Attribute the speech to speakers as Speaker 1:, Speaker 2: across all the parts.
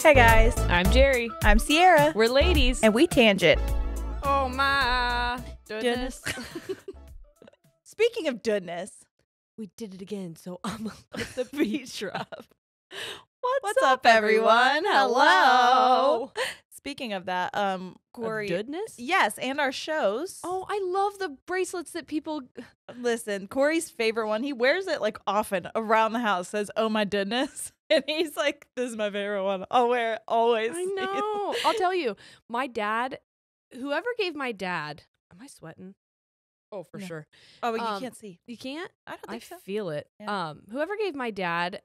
Speaker 1: Hey guys,
Speaker 2: I'm Jerry.
Speaker 1: I'm Sierra,
Speaker 2: We're ladies.
Speaker 1: and we tangent.
Speaker 2: Oh my goodness.
Speaker 1: Speaking of goodness,
Speaker 2: We did it again, so I'm gonna let the beat drop.
Speaker 1: what's up, everyone? Hello. Speaking of that, Corey.
Speaker 2: Goodness?
Speaker 1: Yes, and our shows.
Speaker 2: Oh, I love the bracelets that people.
Speaker 1: Listen, Corey's favorite one. He wears it like often around the house. Says, "Oh my goodness," and he's like, "This is my favorite one. I'll wear it always."
Speaker 2: I know. I'll tell you, my dad, whoever gave my dad, am I sweating? Oh, for
Speaker 1: No.
Speaker 2: sure.
Speaker 1: Oh, but you can't see.
Speaker 2: You can't?
Speaker 1: I don't
Speaker 2: I
Speaker 1: think so.
Speaker 2: feel it.
Speaker 1: Yeah.
Speaker 2: Whoever gave my dad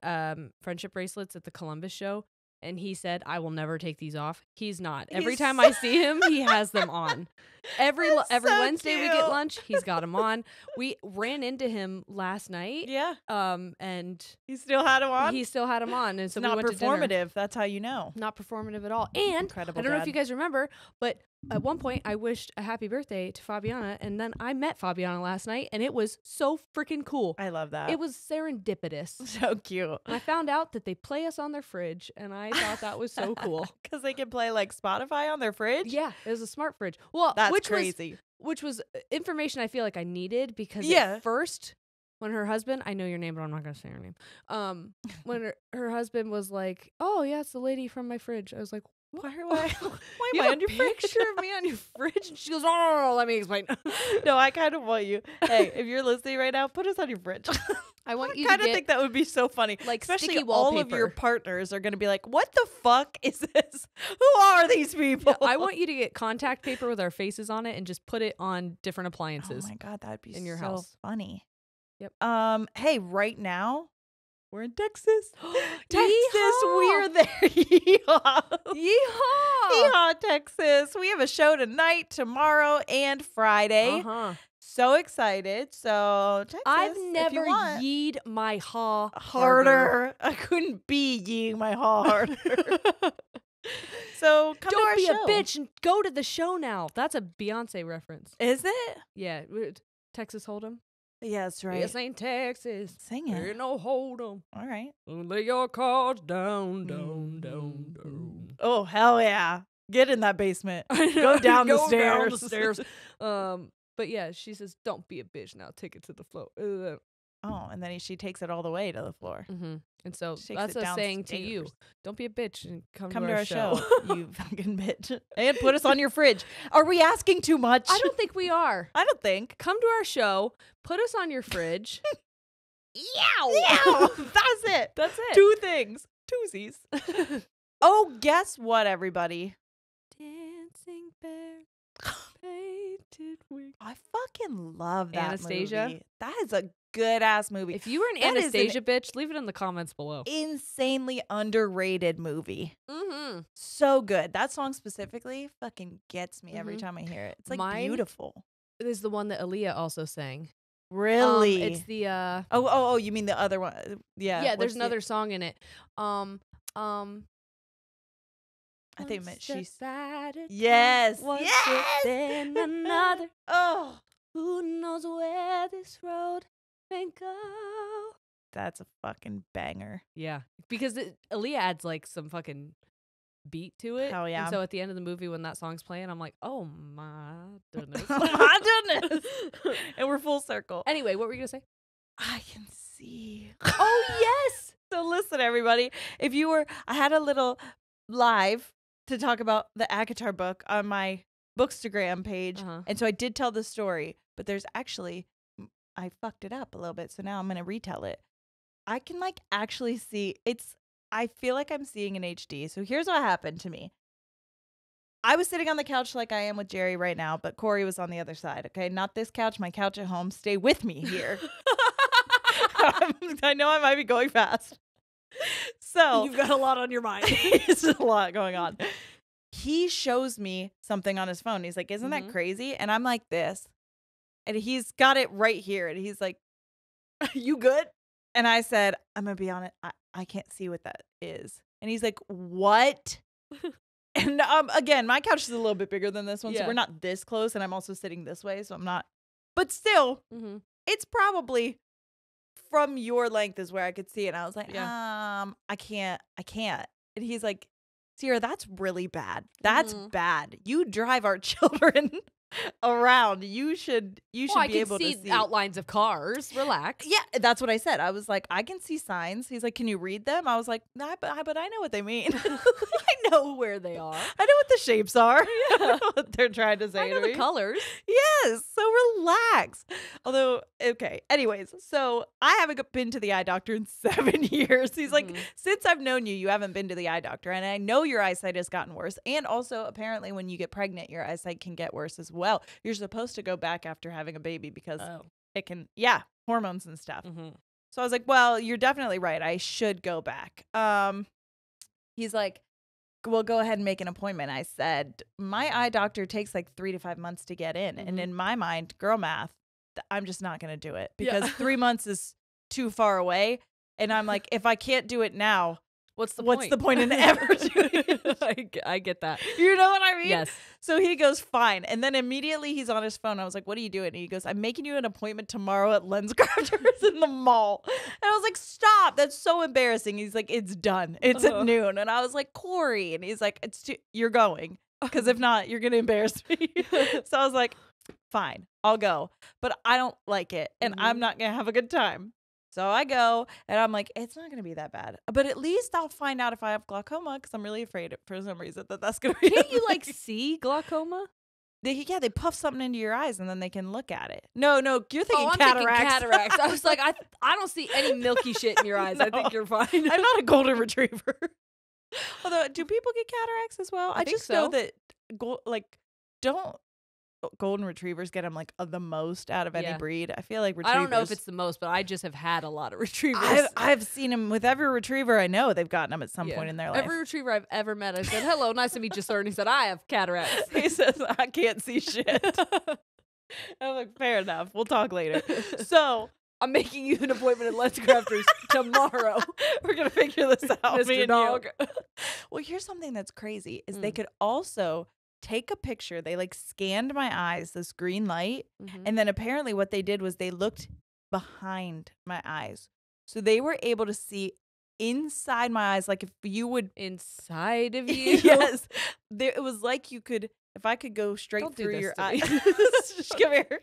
Speaker 2: friendship bracelets at the Columbus show, and he said, "I will never take these off." He's not. Every
Speaker 1: He's
Speaker 2: time
Speaker 1: so-
Speaker 2: I see him, he has them on. Every
Speaker 1: That's so
Speaker 2: Wednesday we get
Speaker 1: cute.
Speaker 2: lunch, he's got them on. We ran into him last night,
Speaker 1: Yeah,
Speaker 2: and
Speaker 1: he still had him on.
Speaker 2: he still had them on, and so
Speaker 1: it's
Speaker 2: we
Speaker 1: not
Speaker 2: went to dinner.
Speaker 1: performative. That's how you know.
Speaker 2: Not performative at all. And
Speaker 1: Incredible
Speaker 2: I don't know if
Speaker 1: dad.
Speaker 2: you guys remember, but at one point I wished a happy birthday to Fabiana, and then I met Fabiana last night, and it was so freaking cool.
Speaker 1: I love that.
Speaker 2: It was serendipitous.
Speaker 1: so cute.
Speaker 2: I found out that they play us on their fridge, and I thought that was so cool.
Speaker 1: Because they can play like Spotify on their fridge.
Speaker 2: Yeah, it was a smart fridge. Well,
Speaker 1: That's
Speaker 2: which
Speaker 1: crazy.
Speaker 2: which was information I feel like I needed because
Speaker 1: Yeah.
Speaker 2: at first, when her husband, I know your name, but I'm not gonna say her name. When her husband was like, "Oh yeah, it's the lady from my fridge," I was like,
Speaker 1: Why
Speaker 2: "Why
Speaker 1: why
Speaker 2: you
Speaker 1: am I
Speaker 2: have
Speaker 1: on your
Speaker 2: a picture of me on your fridge?" And she goes, "Oh, let me explain."
Speaker 1: No, I kind of want you. Hey, if you're listening right now, put us on your fridge.
Speaker 2: I want you
Speaker 1: I kind
Speaker 2: to
Speaker 1: of
Speaker 2: get
Speaker 1: think that would be so funny.
Speaker 2: like
Speaker 1: Especially
Speaker 2: sticky
Speaker 1: all of your
Speaker 2: wallpaper.
Speaker 1: partners are going to be like, what the fuck is this? Who are these people?
Speaker 2: I want you to get contact paper with our faces on it and just put it on different
Speaker 1: Oh
Speaker 2: appliances.
Speaker 1: my God, that'd be
Speaker 2: in your
Speaker 1: so
Speaker 2: house.
Speaker 1: funny.
Speaker 2: Yep.
Speaker 1: Hey, right now, we're in Texas. Texas,
Speaker 2: Yeehaw!
Speaker 1: we're there. Yeehaw.
Speaker 2: Yeehaw!
Speaker 1: Yeehaw, Texas. We have a show tonight, tomorrow, and Friday.
Speaker 2: Uh-huh.
Speaker 1: So excited. So, Texas,
Speaker 2: I've
Speaker 1: if you
Speaker 2: never
Speaker 1: want,
Speaker 2: yeed my haw
Speaker 1: harder. I couldn't be yeeing my haw harder. So, come to
Speaker 2: Don't
Speaker 1: our
Speaker 2: be
Speaker 1: show.
Speaker 2: a bitch and go to the show now. That's a Beyonce reference.
Speaker 1: Is it?
Speaker 2: Yeah, Texas Hold'em.
Speaker 1: Yeah, that's right.
Speaker 2: This ain't Texas.
Speaker 1: Sing
Speaker 2: There
Speaker 1: it.
Speaker 2: ain't no Hold'em.
Speaker 1: All right.
Speaker 2: Lay your cards down, down, down, down.
Speaker 1: Oh, hell yeah. Get in that basement.
Speaker 2: I
Speaker 1: Go
Speaker 2: know,
Speaker 1: down the
Speaker 2: go down the
Speaker 1: stairs.
Speaker 2: stairs. But yeah, she says, "Don't be a bitch now. Take it to the floor."
Speaker 1: Oh, and then she takes it all the way to the floor.
Speaker 2: Mm-hmm. And so
Speaker 1: She takes
Speaker 2: that's
Speaker 1: it
Speaker 2: a saying to you.
Speaker 1: downstairs.
Speaker 2: Don't be a bitch and come
Speaker 1: Come
Speaker 2: to our show.
Speaker 1: you fucking bitch. And put us on your fridge. Are we asking too much?
Speaker 2: I don't think we are.
Speaker 1: I don't think.
Speaker 2: Come to our show. Put us on your fridge.
Speaker 1: Yeah, that's it.
Speaker 2: That's it.
Speaker 1: Two things. Twosies. Oh, guess what, everybody?
Speaker 2: Dancing bear, painted wings.
Speaker 1: I fucking love that
Speaker 2: Anastasia?
Speaker 1: movie. That is a good-ass movie.
Speaker 2: If you were an
Speaker 1: That is an
Speaker 2: Anastasia bitch, leave it in the comments below.
Speaker 1: insanely underrated movie.
Speaker 2: Mm-hmm.
Speaker 1: So good. That song specifically fucking gets me every
Speaker 2: Mhm.
Speaker 1: time I hear it. It's like
Speaker 2: Mine-
Speaker 1: beautiful.
Speaker 2: It is the one that Aaliyah also sang.
Speaker 1: Really?
Speaker 2: It's the
Speaker 1: Oh, you mean the other one? Yeah.
Speaker 2: yeah.
Speaker 1: what's
Speaker 2: There's
Speaker 1: the-
Speaker 2: another song in it.
Speaker 1: I think it meant
Speaker 2: One
Speaker 1: she's.
Speaker 2: step at a time,
Speaker 1: Yes.
Speaker 2: one foot,
Speaker 1: Yes.
Speaker 2: then another.
Speaker 1: Oh,
Speaker 2: Who knows where this road may go?
Speaker 1: that's a fucking banger.
Speaker 2: Yeah, because Aaliyah adds like some fucking beat to it.
Speaker 1: Hell yeah.
Speaker 2: And so at the end of the movie, when that song's playing, I'm like, oh my goodness.
Speaker 1: Oh my goodness. And we're full circle.
Speaker 2: Anyway, what were you gonna say?
Speaker 1: I can see.
Speaker 2: Oh yes.
Speaker 1: So listen, everybody. I had a little live to talk about the ACOTAR book on my Bookstagram page.
Speaker 2: Uh-huh.
Speaker 1: And so I did tell the story, but there's actually, I fucked it up a little bit. So now I'm going to retell it. I can like actually see I feel like I'm seeing in HD. So here's what happened to me. I was sitting on the couch like I am with Jerry right now, but Corey was on the other side. Okay. Not this couch, my couch at home. Stay with me here. I know I might be going fast. So
Speaker 2: You've got a lot on your mind.
Speaker 1: it's a lot going on. He shows me something on his phone. He's like, "Isn't that
Speaker 2: Mhm.
Speaker 1: crazy?" And I'm like this. And he's got it right here. And he's like, "You good?" And I said, "I'm going to be honest. I can't see what that is." And he's like, "What?" And again, my couch is a little bit bigger than this one. So
Speaker 2: Yeah.
Speaker 1: we're not this close. And I'm also sitting this way. So I'm not. But still,
Speaker 2: Mm-hmm.
Speaker 1: it's probably from your length is where I could see it. And I was like,
Speaker 2: Yeah.
Speaker 1: I can't. And he's like, Sierra, that's really bad. That's
Speaker 2: Mhm.
Speaker 1: bad. You drive our children around. You should
Speaker 2: Well, I
Speaker 1: be
Speaker 2: can
Speaker 1: able
Speaker 2: see
Speaker 1: to see
Speaker 2: outlines of cars. Relax.
Speaker 1: Yeah, that's what I said. I was like, I can see signs. He's like, can you read them? I was like, nah, but I know what they mean.
Speaker 2: I know where they are.
Speaker 1: I know what the shapes are. I
Speaker 2: Yeah.
Speaker 1: know what they're trying to say
Speaker 2: I know
Speaker 1: to
Speaker 2: the
Speaker 1: me.
Speaker 2: colors.
Speaker 1: Yes, so relax. Although, okay. Anyways, so I haven't been to the eye doctor in 7 years. He's like,
Speaker 2: Mhm.
Speaker 1: since I've known you, you haven't been to the eye doctor, and I know your eyesight has gotten worse. And also, apparently, when you get pregnant, your eyesight can get worse as well. You're supposed to go back after having a baby because
Speaker 2: Oh.
Speaker 1: it can, yeah, hormones and stuff.
Speaker 2: Mm-hmm.
Speaker 1: So I was like, well, you're definitely right. I should go back. He's like, well, go ahead and make an appointment. I said, my eye doctor takes like 3 to 5 months to get in. And
Speaker 2: Mhm.
Speaker 1: in my mind, girl math, I'm just not going to do it because
Speaker 2: Yeah.
Speaker 1: 3 months is too far away. And I'm like, if I can't do it now,
Speaker 2: What's the
Speaker 1: point in ever doing it?
Speaker 2: I get that.
Speaker 1: You know what I mean?
Speaker 2: Yes.
Speaker 1: So he goes, fine. And then immediately he's on his phone. I was like, what are you doing? And he goes, I'm making you an appointment tomorrow at Lens Crafters in the mall. And I was like, stop. That's so embarrassing. He's like, it's done. It's at noon. And I was like, Corey. And he's like, you're going. Because if not, you're going to embarrass me. So I was like, fine, I'll go. But I don't like it. And I'm
Speaker 2: Mhm.
Speaker 1: not going to have a good time. So I go and I'm like, it's not going to be that bad. But at least I'll find out if I have glaucoma because I'm really afraid for some reason that's going to be.
Speaker 2: Can't you like see glaucoma?
Speaker 1: They puff something into your eyes and then they can look at it. No, you're thinking
Speaker 2: I'm
Speaker 1: cataracts.
Speaker 2: thinking cataracts. I was like, I don't see any milky shit in your eyes. I
Speaker 1: No.
Speaker 2: think you're fine.
Speaker 1: I'm not a golden retriever. Although, do people get cataracts as well?
Speaker 2: I think
Speaker 1: just know
Speaker 2: so.
Speaker 1: that don't golden retrievers get them like the most out of any
Speaker 2: Yeah.
Speaker 1: breed. I feel like
Speaker 2: I
Speaker 1: retrievers.
Speaker 2: don't know if it's the most, but I just have had a lot of retrievers.
Speaker 1: I've seen them with every retriever I know. They've gotten them at some
Speaker 2: Yeah.
Speaker 1: point in their life.
Speaker 2: Every retriever I've ever met, I said, hello, nice to meet you, sir. And he said, I have cataracts.
Speaker 1: He says, I can't see shit. I'm like, fair enough. We'll talk later. So
Speaker 2: I'm making you an appointment at Let's Crafters tomorrow.
Speaker 1: we're going to figure this out. me
Speaker 2: Mr.
Speaker 1: and
Speaker 2: Dog.
Speaker 1: you. Well, here's something that's crazy is they
Speaker 2: Mm.
Speaker 1: could also take a picture. They like scanned my eyes, this green light.
Speaker 2: Mhm.
Speaker 1: And then apparently what they did was they looked behind my eyes. So they were able to see inside my eyes. Like if you would.
Speaker 2: Inside of you?
Speaker 1: Yes. It was like you could, if I could go straight
Speaker 2: Don't do
Speaker 1: through
Speaker 2: this
Speaker 1: your
Speaker 2: to
Speaker 1: eye.
Speaker 2: me.
Speaker 1: Just come here.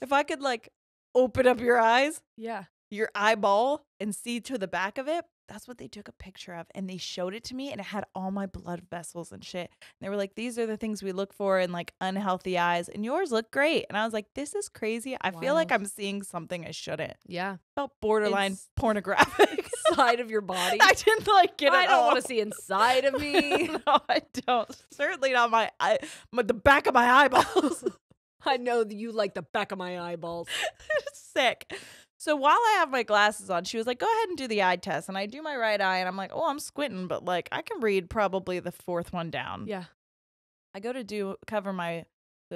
Speaker 1: If I could like open up your eyes,
Speaker 2: Yeah.
Speaker 1: your eyeball, and see to the back of it, that's what they took a picture of. And they showed it to me and it had all my blood vessels and shit. And they were like, these are the things we look for in like unhealthy eyes. And yours look great. And I was like, this is crazy. I feel like
Speaker 2: Wild.
Speaker 1: I'm seeing something I shouldn't.
Speaker 2: Yeah.
Speaker 1: Felt borderline
Speaker 2: It's-
Speaker 1: pornographic.
Speaker 2: Side of your body.
Speaker 1: I didn't like get it.
Speaker 2: I don't want to see inside of me.
Speaker 1: No, I don't. Certainly not my eye, but the back of my eyeballs.
Speaker 2: I know that you like the back of my eyeballs.
Speaker 1: Sick. So while I have my glasses on, she was like, go ahead and do the eye test. And I do my right eye and I'm like, oh, I'm squinting, but like I can read probably the fourth one down.
Speaker 2: Yeah.
Speaker 1: I go to cover so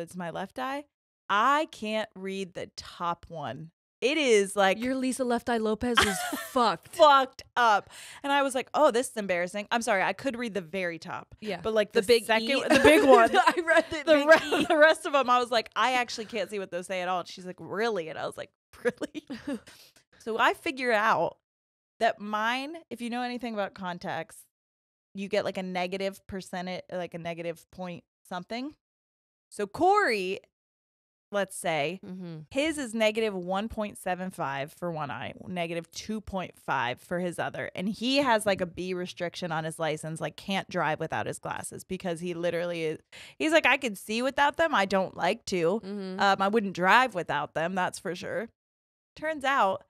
Speaker 1: it's my left eye. I can't read the top one. It is like
Speaker 2: Your Lisa Left Eye Lopez is fucked.
Speaker 1: fucked up. And I was like, oh, this is embarrassing. I'm sorry. I could read the very top.
Speaker 2: Yeah.
Speaker 1: But like
Speaker 2: The
Speaker 1: the
Speaker 2: big
Speaker 1: second,
Speaker 2: E.
Speaker 1: the big one.
Speaker 2: I read the
Speaker 1: The rest of them, I was like, I actually can't see what those say at all. And she's like, really? And I was like, really? So I figure out that mine, if you know anything about contacts, you get like a negative percentage, like a negative point something. So Corey, let's say,
Speaker 2: Mm-hmm.
Speaker 1: his is negative 1.75 for one eye, negative 2.5 for his other. And he has like a B restriction on his license, like can't drive without his glasses because he literally is. He's like, I could see without them. I don't like to.
Speaker 2: Mm-hmm.
Speaker 1: I wouldn't drive without them. That's for sure. Turns out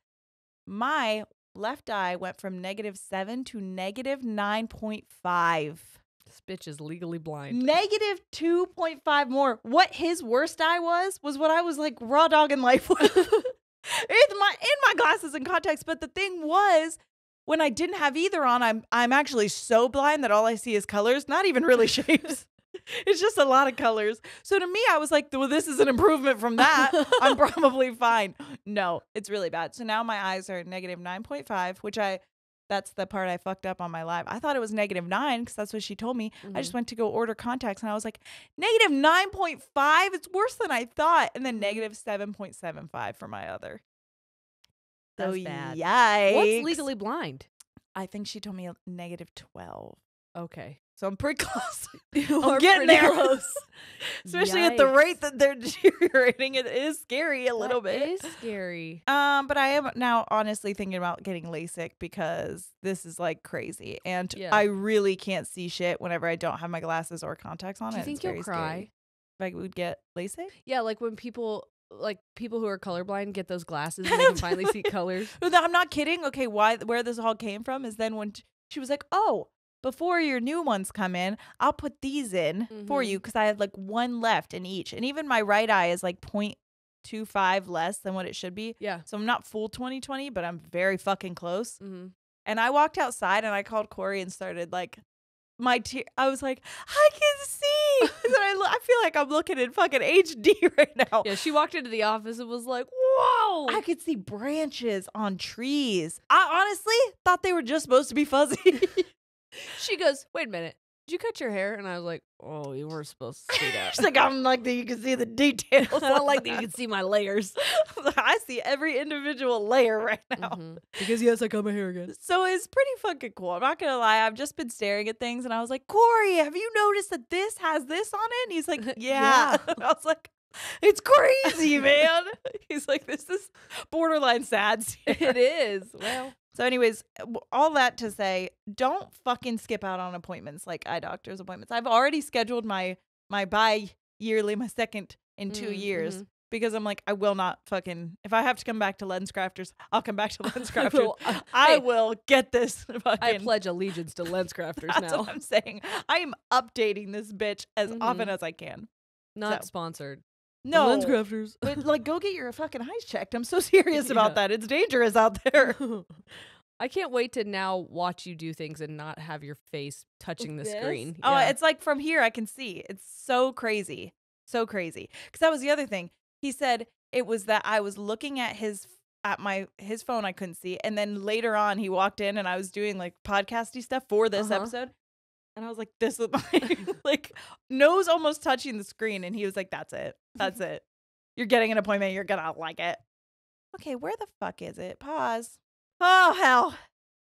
Speaker 1: my left eye went from -7 to -9.5.
Speaker 2: This bitch is legally blind.
Speaker 1: -2.5 more. What his worst eye was what I was like raw dogging life with. in my glasses and contacts. But the thing was, when I didn't have either on, I'm actually so blind that all I see is colors, not even really shapes. It's just a lot of colors. So to me, I was like, well, this is an improvement from that. I'm probably fine. No, it's really bad. So now my eyes are -9.5, which that's the part I fucked up on my live. I thought it was -9 because that's what she told me. I just went to go order contacts and I was like, -9.5? It's worse than I thought. And then -7.75 for my other.
Speaker 2: That's
Speaker 1: So
Speaker 2: bad.
Speaker 1: yikes.
Speaker 2: What's legally blind?
Speaker 1: I think she told me -12.
Speaker 2: Okay.
Speaker 1: So I'm pretty close.
Speaker 2: You
Speaker 1: I'm
Speaker 2: are
Speaker 1: getting
Speaker 2: pretty
Speaker 1: there.
Speaker 2: close.
Speaker 1: Especially at the rate that they're deteriorating. It is scary a little bit.
Speaker 2: It is scary.
Speaker 1: But I am now honestly thinking about getting LASIK because this is like crazy. And
Speaker 2: Yeah.
Speaker 1: I really can't see shit whenever I don't have my glasses or contacts on.
Speaker 2: Do you
Speaker 1: It's
Speaker 2: think
Speaker 1: very
Speaker 2: you'll cry?
Speaker 1: scary. If I would get LASIK?
Speaker 2: Yeah, like when people who are colorblind get those glasses and they can finally see colors.
Speaker 1: I'm not kidding. Okay, where this all came from is then when she was like, oh, before your new ones come in, I'll put these in for you because I have like one left in each. And even my right eye is like 0.25 less than what it should be.
Speaker 2: Yeah.
Speaker 1: So I'm not full 20/20, but I'm very fucking close.
Speaker 2: Mm-hmm.
Speaker 1: And I walked outside and I called Corey and started like I was like, I can see. And then I feel like I'm looking in fucking HD right now.
Speaker 2: Yeah, she walked into the office and was like, whoa.
Speaker 1: I could see branches on trees. I honestly thought they were just supposed to be fuzzy.
Speaker 2: She goes, wait a minute. Did you cut your hair? And I was like, oh, you weren't supposed to see that.
Speaker 1: She's like, I'm like that you can see the details.
Speaker 2: I don't like that you can see my layers.
Speaker 1: I see every individual layer right now.
Speaker 2: Mm-hmm. Because yes, I cut my hair again.
Speaker 1: So it's pretty fucking cool. I'm not gonna lie. I've just been staring at things and I was like, Corey, have you noticed that this has this on it? And he's like, yeah. I was like, it's crazy, man. He's like, this is borderline sad.
Speaker 2: It is. Well.
Speaker 1: So anyways, all that to say, don't fucking skip out on appointments like eye doctor's appointments. I've already scheduled my bi-yearly, my second in 2 years because I'm like, I will not fucking, if I have to come back to LensCrafters, I'll come back to LensCrafters. I will get this fucking.
Speaker 2: I pledge allegiance to LensCrafters
Speaker 1: That's
Speaker 2: now.
Speaker 1: what I'm saying. I am updating this bitch as often as I can.
Speaker 2: Not sponsored.
Speaker 1: No.
Speaker 2: LensCrafters.
Speaker 1: But like, go get your fucking eyes checked. I'm so serious about
Speaker 2: Yeah.
Speaker 1: that. It's dangerous out there.
Speaker 2: I can't wait to now watch you do things and not have your face touching the screen.
Speaker 1: Oh,
Speaker 2: Yeah.
Speaker 1: it's like from here I can see. It's so crazy. So crazy. Because that was the other thing. He said it was that I was looking at his phone I couldn't see. And then later on he walked in and I was doing like podcasty stuff for this episode. And I was like, this is my like nose almost touching the screen. And he was like, that's it. That's it. You're getting an appointment. You're going to like it. Okay, where the fuck is it? Pause. Oh, hell.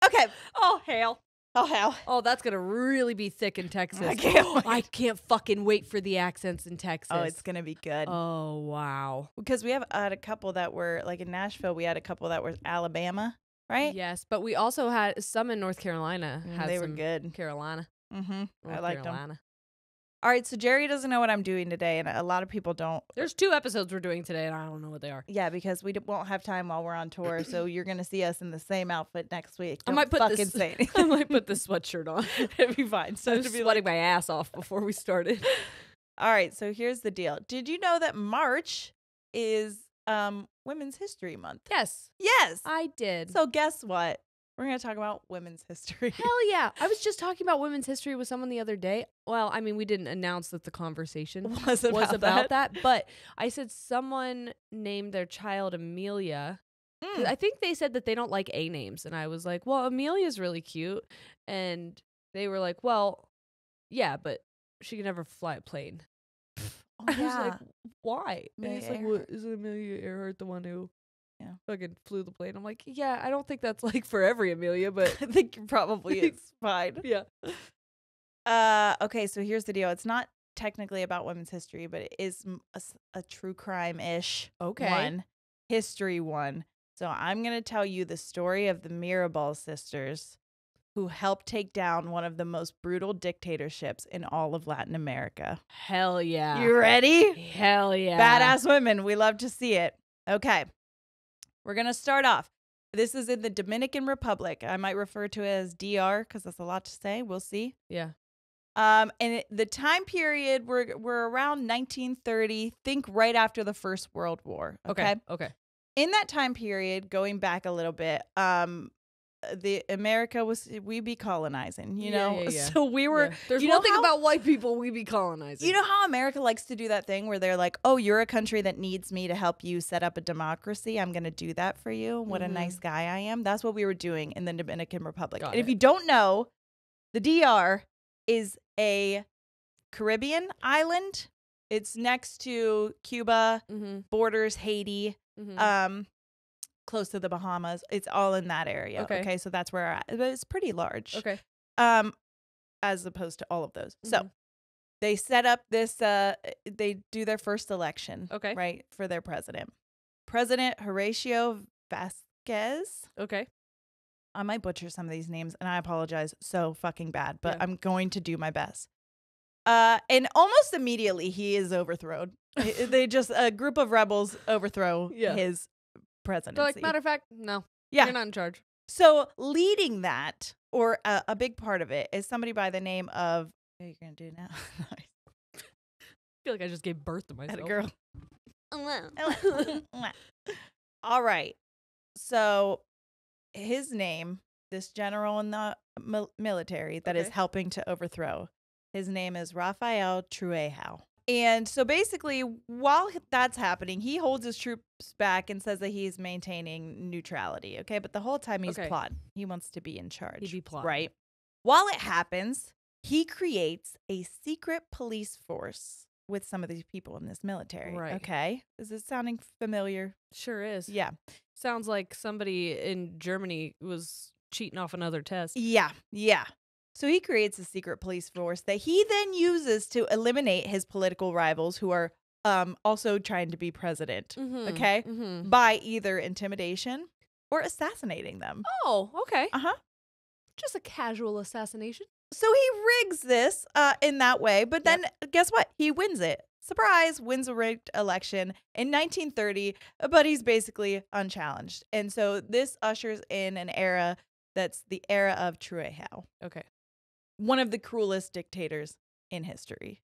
Speaker 1: Okay.
Speaker 2: Oh, hell.
Speaker 1: Oh, hell.
Speaker 2: Oh, that's going to really be thick in Texas.
Speaker 1: I can't wait.
Speaker 2: I can't fucking wait for the accents in Texas.
Speaker 1: Oh, it's going to be good.
Speaker 2: Oh, wow.
Speaker 1: Because we had a couple that were, like in Nashville, we had a couple that were Alabama, right?
Speaker 2: Yes, but we also had some in North Carolina.
Speaker 1: They were good.
Speaker 2: Carolina.
Speaker 1: Mm-hmm. I
Speaker 2: North
Speaker 1: liked them.
Speaker 2: Carolina.
Speaker 1: All right, so Jerry doesn't know what I'm doing today, and a lot of people don't.
Speaker 2: There's 2 episodes we're doing today, and I don't know what they are.
Speaker 1: Yeah, because we won't have time while we're on tour, so you're going to see us in the same outfit next week.
Speaker 2: I might put
Speaker 1: fucking
Speaker 2: this.
Speaker 1: say
Speaker 2: I might put this sweatshirt on.
Speaker 1: It'd be fine. So
Speaker 2: I was
Speaker 1: it'd be
Speaker 2: sweating my ass off before we started.
Speaker 1: All right, so here's the deal. Did you know that March is Women's History Month?
Speaker 2: Yes,
Speaker 1: Yes.
Speaker 2: I did.
Speaker 1: So guess what? We're going to talk about women's history.
Speaker 2: Hell yeah. I was just talking about women's history with someone the other day. Well, I mean, we didn't announce that the conversation
Speaker 1: was
Speaker 2: about that, but I said someone named their child Amelia. I think they said that they don't like A names. And I was like, well, Amelia's really cute. And they were like, well, yeah, but she can never fly a plane.
Speaker 1: Oh,
Speaker 2: I was
Speaker 1: yeah.
Speaker 2: like, why? And
Speaker 1: Amelia
Speaker 2: it's like,
Speaker 1: Earhart.
Speaker 2: what, isn't Amelia Earhart the one who
Speaker 1: Yeah.
Speaker 2: fucking flew the plane? I'm like, yeah, I don't think that's like for every Amelia, but
Speaker 1: I think probably it's fine.
Speaker 2: yeah.
Speaker 1: Okay, so here's the deal. It's not technically about women's history, but it is a true crime-ish one. History one. So I'm going to tell you the story of the Mirabal sisters who helped take down one of the most brutal dictatorships in all of Latin America.
Speaker 2: Hell yeah.
Speaker 1: You ready?
Speaker 2: Hell yeah.
Speaker 1: Badass women. We love to see it. Okay. We're going to start off. This is in the Dominican Republic. I might refer to it as DR because that's a lot to say. We'll see.
Speaker 2: Yeah.
Speaker 1: And the time period, we're around 1930. Think right after the First World War. Okay. In that time period, going back a little bit, the America we be colonizing, you know?
Speaker 2: Yeah.
Speaker 1: So we were,
Speaker 2: There's
Speaker 1: you
Speaker 2: one
Speaker 1: know
Speaker 2: thing
Speaker 1: how-
Speaker 2: about white people, we be colonizing.
Speaker 1: You know how America likes to do that thing where they're like, oh, you're a country that needs me to help you set up a democracy. I'm going to do that for you. What a nice guy I am. That's what we were doing in the Dominican Republic.
Speaker 2: Got
Speaker 1: And if
Speaker 2: it.
Speaker 1: you don't know, the DR is a Caribbean island. It's next to Cuba, borders Haiti, close to the Bahamas. It's all in that area.
Speaker 2: Okay.
Speaker 1: So that's where but it's pretty large.
Speaker 2: Okay.
Speaker 1: as opposed to all of those. So
Speaker 2: Mhm.
Speaker 1: they set up this, they do their first election,
Speaker 2: Okay.
Speaker 1: right, for their president. President Horatio Vasquez.
Speaker 2: Okay.
Speaker 1: I might butcher some of these names, and I apologize so fucking bad, but
Speaker 2: Yeah.
Speaker 1: I'm going to do my best. And almost immediately, he is overthrown. They just, a group of rebels overthrow
Speaker 2: Yeah.
Speaker 1: his presidency.
Speaker 2: They're like, matter of fact, no.
Speaker 1: Yeah.
Speaker 2: You're not in charge.
Speaker 1: So leading that, or a big part of it, is somebody by the name of, what are you going to do now? Nice.
Speaker 2: I feel like I just gave birth to myself.
Speaker 1: Atta girl.
Speaker 2: Oh,
Speaker 1: All right. So his name, this general in the military that is
Speaker 2: Okay.
Speaker 1: helping to overthrow, his name is Rafael Truejo. And so basically, while that's happening, he holds his troops back and says that he's maintaining neutrality. Okay. But the whole time he's
Speaker 2: Okay.
Speaker 1: plotting. He wants to be in charge.
Speaker 2: He'd be plotting.
Speaker 1: Right. While it happens, he creates a secret police force with some of these people in this military.
Speaker 2: Right.
Speaker 1: Okay. Is this sounding familiar?
Speaker 2: Sure is.
Speaker 1: Yeah.
Speaker 2: Sounds like somebody in Germany was cheating off another test.
Speaker 1: Yeah. Yeah. So he creates a secret police force that he then uses to eliminate his political rivals who are also trying to be president.
Speaker 2: Mhm.
Speaker 1: Okay.
Speaker 2: Mhm.
Speaker 1: By either intimidation or assassinating them.
Speaker 2: Oh, okay.
Speaker 1: Uh huh.
Speaker 2: Just a casual assassination.
Speaker 1: So he rigs this in that way, but then guess what? He wins it. Surprise, wins a rigged election in 1930, but he's basically unchallenged. And so this ushers in an era that's the era of Truejo,
Speaker 2: Okay.
Speaker 1: one of the cruelest dictators in history.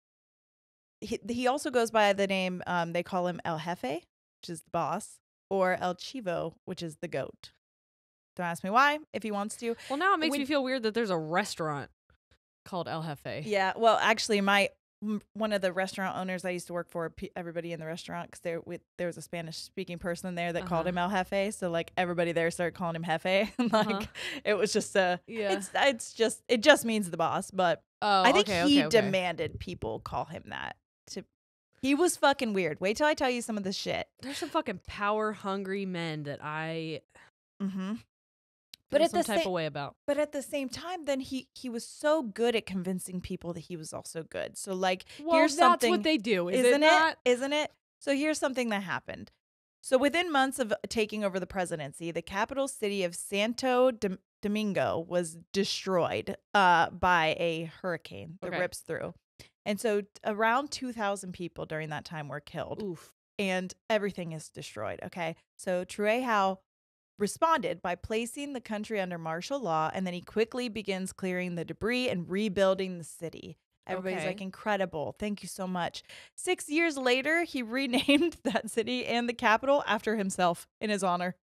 Speaker 1: He also goes by the name, they call him El Jefe, which is the boss, or El Chivo, which is the goat. Don't ask me why, if he wants to.
Speaker 2: Well, now it makes me feel weird that there's a restaurant called El Jefe.
Speaker 1: Yeah, well, actually, one of the restaurant owners I used to work for, everybody in the restaurant, because there was a Spanish speaking person there that called him El Jefe, so like everybody there started calling him Jefe. Like it was just it just means the boss, but I think he demanded people call him that. He was fucking weird. Wait till I tell you some of the shit.
Speaker 2: There's some fucking power hungry men that I
Speaker 1: But
Speaker 2: feel
Speaker 1: at
Speaker 2: some
Speaker 1: the
Speaker 2: type
Speaker 1: same
Speaker 2: of way about.
Speaker 1: But at the same time, then he was so good at convincing people that he was also good. So like, here's
Speaker 2: that's
Speaker 1: something.
Speaker 2: what they do,
Speaker 1: Isn't
Speaker 2: it?
Speaker 1: Isn't it? So here's something that happened. So within months of taking over the presidency, the capital city of Santo Domingo was destroyed by a hurricane that rips through. And so around 2,000 people during that time were killed.
Speaker 2: Oof.
Speaker 1: And everything is destroyed. Okay. So Truejo responded by placing the country under martial law, and then he quickly begins clearing the debris and rebuilding the city. Everybody's like, incredible. Thank you so much. 6 years later, he renamed that city and the capital after himself in his honor.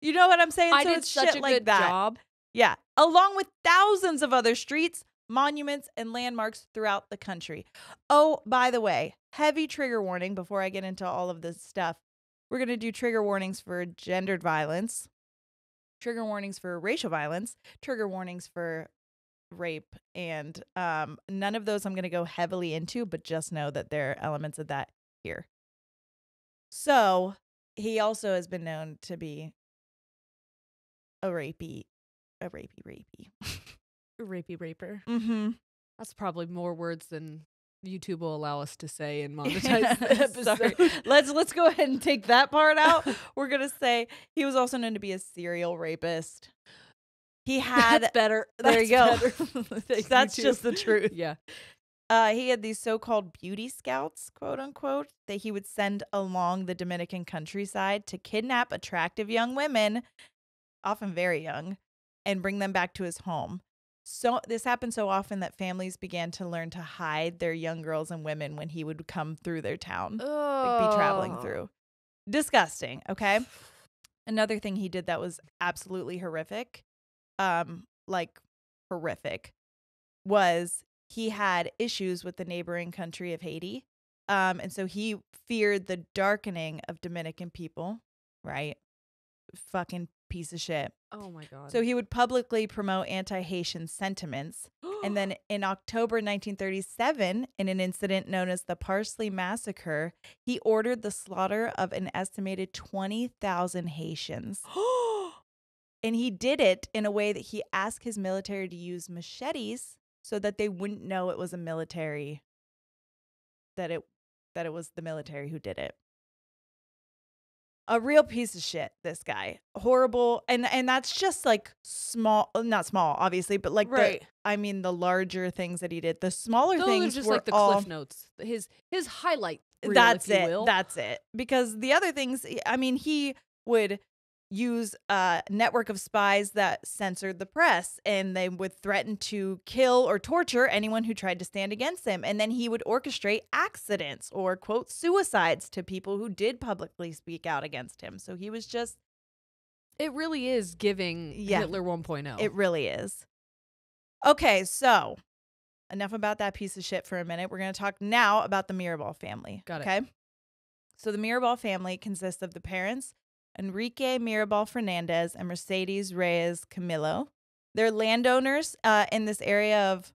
Speaker 1: You know what I'm saying?
Speaker 2: I
Speaker 1: so
Speaker 2: did
Speaker 1: it's
Speaker 2: such
Speaker 1: shit
Speaker 2: a
Speaker 1: like
Speaker 2: good
Speaker 1: that.
Speaker 2: job.
Speaker 1: Yeah. Along with thousands of other streets, monuments, and landmarks throughout the country. Oh, by the way, heavy trigger warning before I get into all of this stuff. We're going to do trigger warnings for gendered violence, trigger warnings for racial violence, trigger warnings for rape, and none of those I'm going to go heavily into, but just know that there are elements of that here. So he also has been known to be a rapey.
Speaker 2: Rapey raper.
Speaker 1: Mm-hmm.
Speaker 2: That's probably more words than YouTube will allow us to say and monetize the episode.
Speaker 1: Sorry. Let's go ahead and take that part out. We're gonna say he was also known to be a serial rapist. He had
Speaker 2: That's better.
Speaker 1: There you go. That's
Speaker 2: YouTube.
Speaker 1: just the truth.
Speaker 2: Yeah.
Speaker 1: He had these so-called beauty scouts, quote unquote, that he would send along the Dominican countryside to kidnap attractive young women, often very young, and bring them back to his home. So this happened so often that families began to learn to hide their young girls and women when he would come through their town, like be traveling through. Disgusting. Okay. Another thing he did that was absolutely horrific, was he had issues with the neighboring country of Haiti. And so he feared the darkening of Dominican people, right? Fucking piece of shit.
Speaker 2: Oh my God.
Speaker 1: So he would publicly promote anti-Haitian sentiments. And then in October 1937, in an incident known as the Parsley Massacre, he ordered the slaughter of an estimated 20,000 Haitians. And he did it in a way that he asked his military to use machetes so that they wouldn't know it was a military, that it was the military who did it. A real piece of shit, this guy. Horrible. And that's just like small, not small, obviously, but like
Speaker 2: Right.
Speaker 1: the larger things that he did. The smaller
Speaker 2: Those
Speaker 1: things
Speaker 2: are just
Speaker 1: were
Speaker 2: like the
Speaker 1: all,
Speaker 2: cliff notes. His highlight reel,
Speaker 1: that's
Speaker 2: if you
Speaker 1: it.
Speaker 2: will.
Speaker 1: That's it. Because the other things, I mean, he would use a network of spies that censored the press, and they would threaten to kill or torture anyone who tried to stand against him. And then he would orchestrate accidents or, quote, suicides to people who did publicly speak out against him. So he was just,
Speaker 2: It really is giving
Speaker 1: Yeah.
Speaker 2: Hitler 1.0.
Speaker 1: it really is. Okay, so enough about that piece of shit for a minute. We're going to talk now about the Mirabal family.
Speaker 2: Got it.
Speaker 1: Okay. So the Mirabal family consists of the parents, Enrique Mirabal Fernandez and Mercedes Reyes Camilo. They're landowners in this area of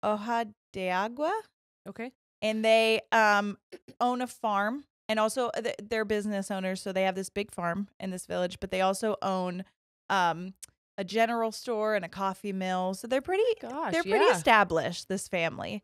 Speaker 1: Hoja de Agua,
Speaker 2: Okay.
Speaker 1: and they own a farm, and also they're business owners, so they have this big farm in this village, but they also own a general store and a coffee mill. So they're pretty established, this family.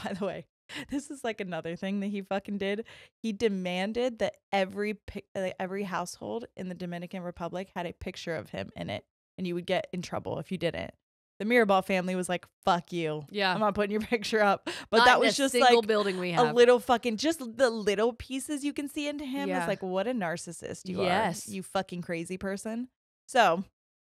Speaker 1: By the way, this is like another thing that he fucking did. He demanded that every household in the Dominican Republic had a picture of him in it, and you would get in trouble if you didn't. The Mirabal family was like, "Fuck you,
Speaker 2: Yeah.
Speaker 1: I'm not putting your picture up." But
Speaker 2: Not
Speaker 1: that
Speaker 2: in
Speaker 1: was
Speaker 2: a
Speaker 1: just
Speaker 2: single
Speaker 1: like
Speaker 2: building we have.
Speaker 1: a little fucking, just the little pieces you can see into him.
Speaker 2: Yeah.
Speaker 1: It's like, what a narcissist you
Speaker 2: Yes.
Speaker 1: are, you fucking crazy person. So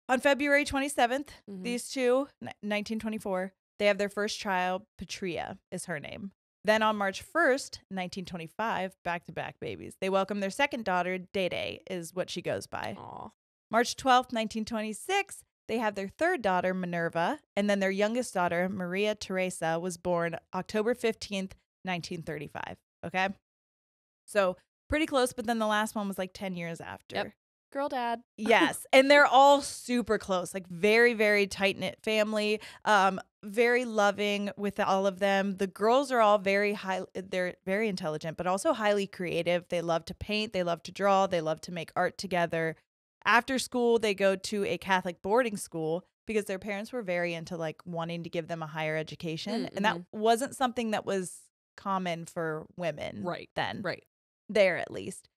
Speaker 1: on February 27th,
Speaker 2: Mhm.
Speaker 1: these two, 1924, they have their first child. Patria is her name. Then on March 1st, 1925, back-to-back babies. They welcome their second daughter, Dede, is what she goes by.
Speaker 2: Aw.
Speaker 1: March 12th, 1926, they have their third daughter, Minerva, and then their youngest daughter, Maria Teresa, was born October 15th, 1935. Okay? So pretty close, but then the last one was like 10 years after.
Speaker 2: Yep. Girl dad.
Speaker 1: Yes, and they're all super close, like very, very tight-knit family, very loving with all of them. The girls are all they're very intelligent, but also highly creative. They love to paint, they love to draw, they love to make art together. After school, they go to a Catholic boarding school because their parents were very into like wanting to give them a higher education, and that wasn't something that was common for women then.
Speaker 2: Right.
Speaker 1: There, at least.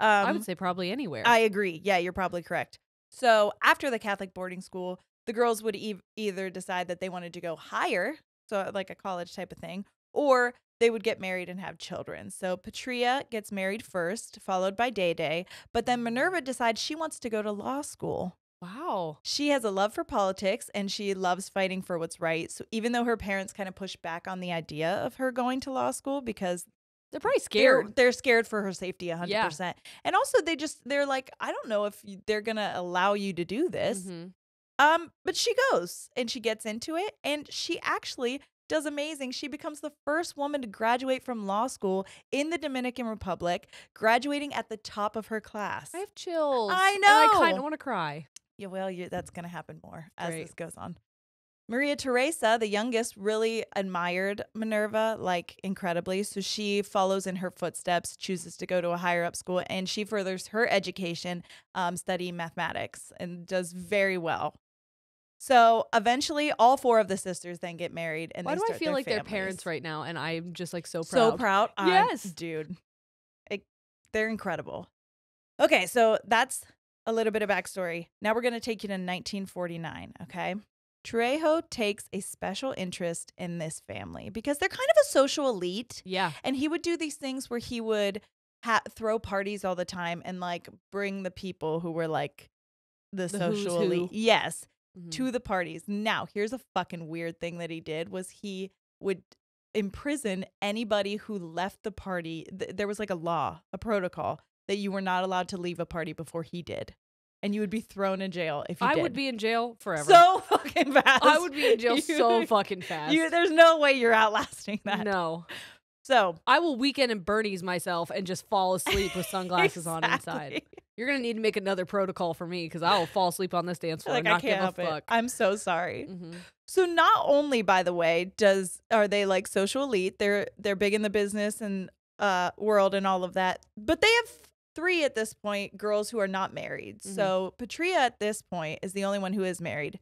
Speaker 2: I would say probably anywhere.
Speaker 1: I agree. Yeah, you're probably correct. So after the Catholic boarding school, the girls would either decide that they wanted to go higher, so like a college type of thing, or they would get married and have children. So Patria gets married first, followed by Dede, but then Minerva decides she wants to go to law school.
Speaker 2: Wow.
Speaker 1: She has a love for politics and she loves fighting for what's right. So even though her parents kind of push back on the idea of her going to law school because
Speaker 2: they're probably scared.
Speaker 1: They're scared for her safety 100%.
Speaker 2: Yeah.
Speaker 1: And also they're like, I don't know if they're going to allow you to do this. But she goes and she gets into it and she actually does amazing. She becomes the first woman to graduate from law school in the Dominican Republic, graduating at the top of her class.
Speaker 2: I have chills.
Speaker 1: I
Speaker 2: And
Speaker 1: know.
Speaker 2: I kind of want to cry.
Speaker 1: Yeah, well, that's going to happen more as
Speaker 2: Great.
Speaker 1: this goes on. Maria Teresa, the youngest, really admired Minerva, like incredibly. So she follows in her footsteps, chooses to go to a higher up school, and she furthers her education, studying mathematics, and does very well. So eventually, all four of the sisters then get married, and
Speaker 2: Why
Speaker 1: they
Speaker 2: do I
Speaker 1: start
Speaker 2: feel
Speaker 1: their
Speaker 2: like they're
Speaker 1: families.
Speaker 2: parents right now? And I'm just like so proud.
Speaker 1: So proud.
Speaker 2: Yes.
Speaker 1: Dude. They're incredible. Okay, so that's a little bit of backstory. Now we're going to take you to 1949, okay? Trejo takes a special interest in this family because they're kind of a social elite.
Speaker 2: Yeah.
Speaker 1: And he would do these things where he would throw parties all the time and like bring the people who were like the social
Speaker 2: who's
Speaker 1: elite.
Speaker 2: who.
Speaker 1: Yes.
Speaker 2: Mhm.
Speaker 1: To the parties. Now, here's a fucking weird thing that he did was he would imprison anybody who left the party. There was like a law, a protocol that you were not allowed to leave a party before he did. And you would be thrown in jail if you did.
Speaker 2: I would be in jail forever.
Speaker 1: So fucking fast.
Speaker 2: I would be in jail so fucking fast.
Speaker 1: There's no way you're outlasting that.
Speaker 2: No.
Speaker 1: So
Speaker 2: I will weekend and Bernie's myself and just fall asleep with sunglasses on inside.
Speaker 1: Exactly.
Speaker 2: You're going to need to make another protocol for me because I will fall asleep on this dance floor
Speaker 1: Like,
Speaker 2: and
Speaker 1: I
Speaker 2: not
Speaker 1: can't
Speaker 2: give a
Speaker 1: help it.
Speaker 2: fuck.
Speaker 1: I'm so sorry.
Speaker 2: Mhm.
Speaker 1: So not only, by the way, are they like social elite, they're big in the business and world and all of that, but they have 3 at this point, girls who are not married.
Speaker 2: Mhm.
Speaker 1: So Patria at this point is the only one who is married.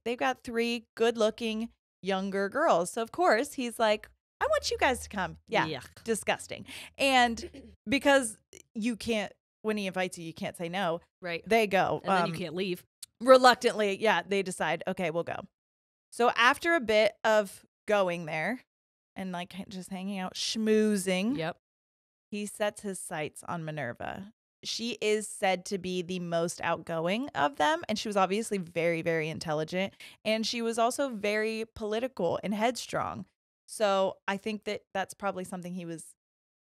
Speaker 1: They've got 3 good-looking younger girls. So of course he's like, I want you guys to come. Yeah.
Speaker 2: Yuck.
Speaker 1: Disgusting. And because you can't, when he invites you, you can't say no.
Speaker 2: Right.
Speaker 1: They go.
Speaker 2: And then you can't leave.
Speaker 1: Reluctantly, yeah, they decide, okay, we'll go. So after a bit of going there and like just hanging out, schmoozing,
Speaker 2: Yep.
Speaker 1: he sets his sights on Minerva. She is said to be the most outgoing of them, and she was obviously very, very intelligent, and she was also very political and headstrong. So I think that that's probably something he was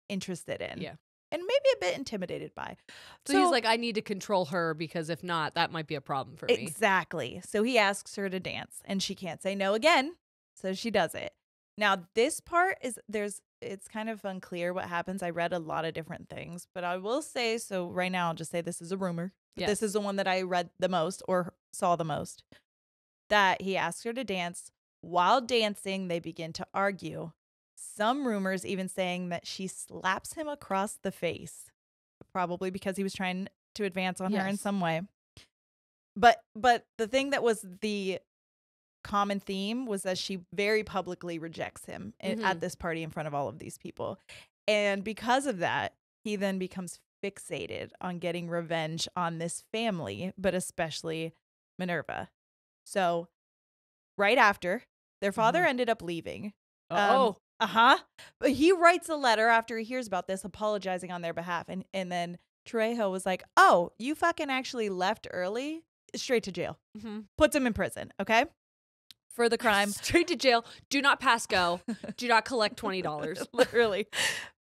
Speaker 1: interested in.
Speaker 2: Yeah.
Speaker 1: And maybe a bit intimidated by.
Speaker 2: So he's like, I need to control her because if not, that might be a problem for me.
Speaker 1: Exactly. So he asks her to dance and she can't say no again. So she does it. Now, this part is it's kind of unclear what happens. I read a lot of different things, but I will say, so right now I'll just say this is a rumor.
Speaker 2: Yes.
Speaker 1: This is the one that I read the most or saw the most. That he asks her to dance. While dancing, they begin to argue. Some rumors even saying that she slaps him across the face, probably because he was trying to advance on her in
Speaker 2: Yes.
Speaker 1: some way. But the thing that was the common theme was that she very publicly rejects him at this party in front of all of these people. And because of that, he then becomes fixated on getting revenge on this family, but especially Minerva. So right after, their father ended up leaving. But he writes a letter after he hears about this, apologizing on their behalf. And then Trejo was like, oh, you fucking actually left early? Straight to jail. Puts him in prison, okay? For the crime.
Speaker 2: Straight to jail. Do not pass go. Do not collect $20.
Speaker 1: Literally.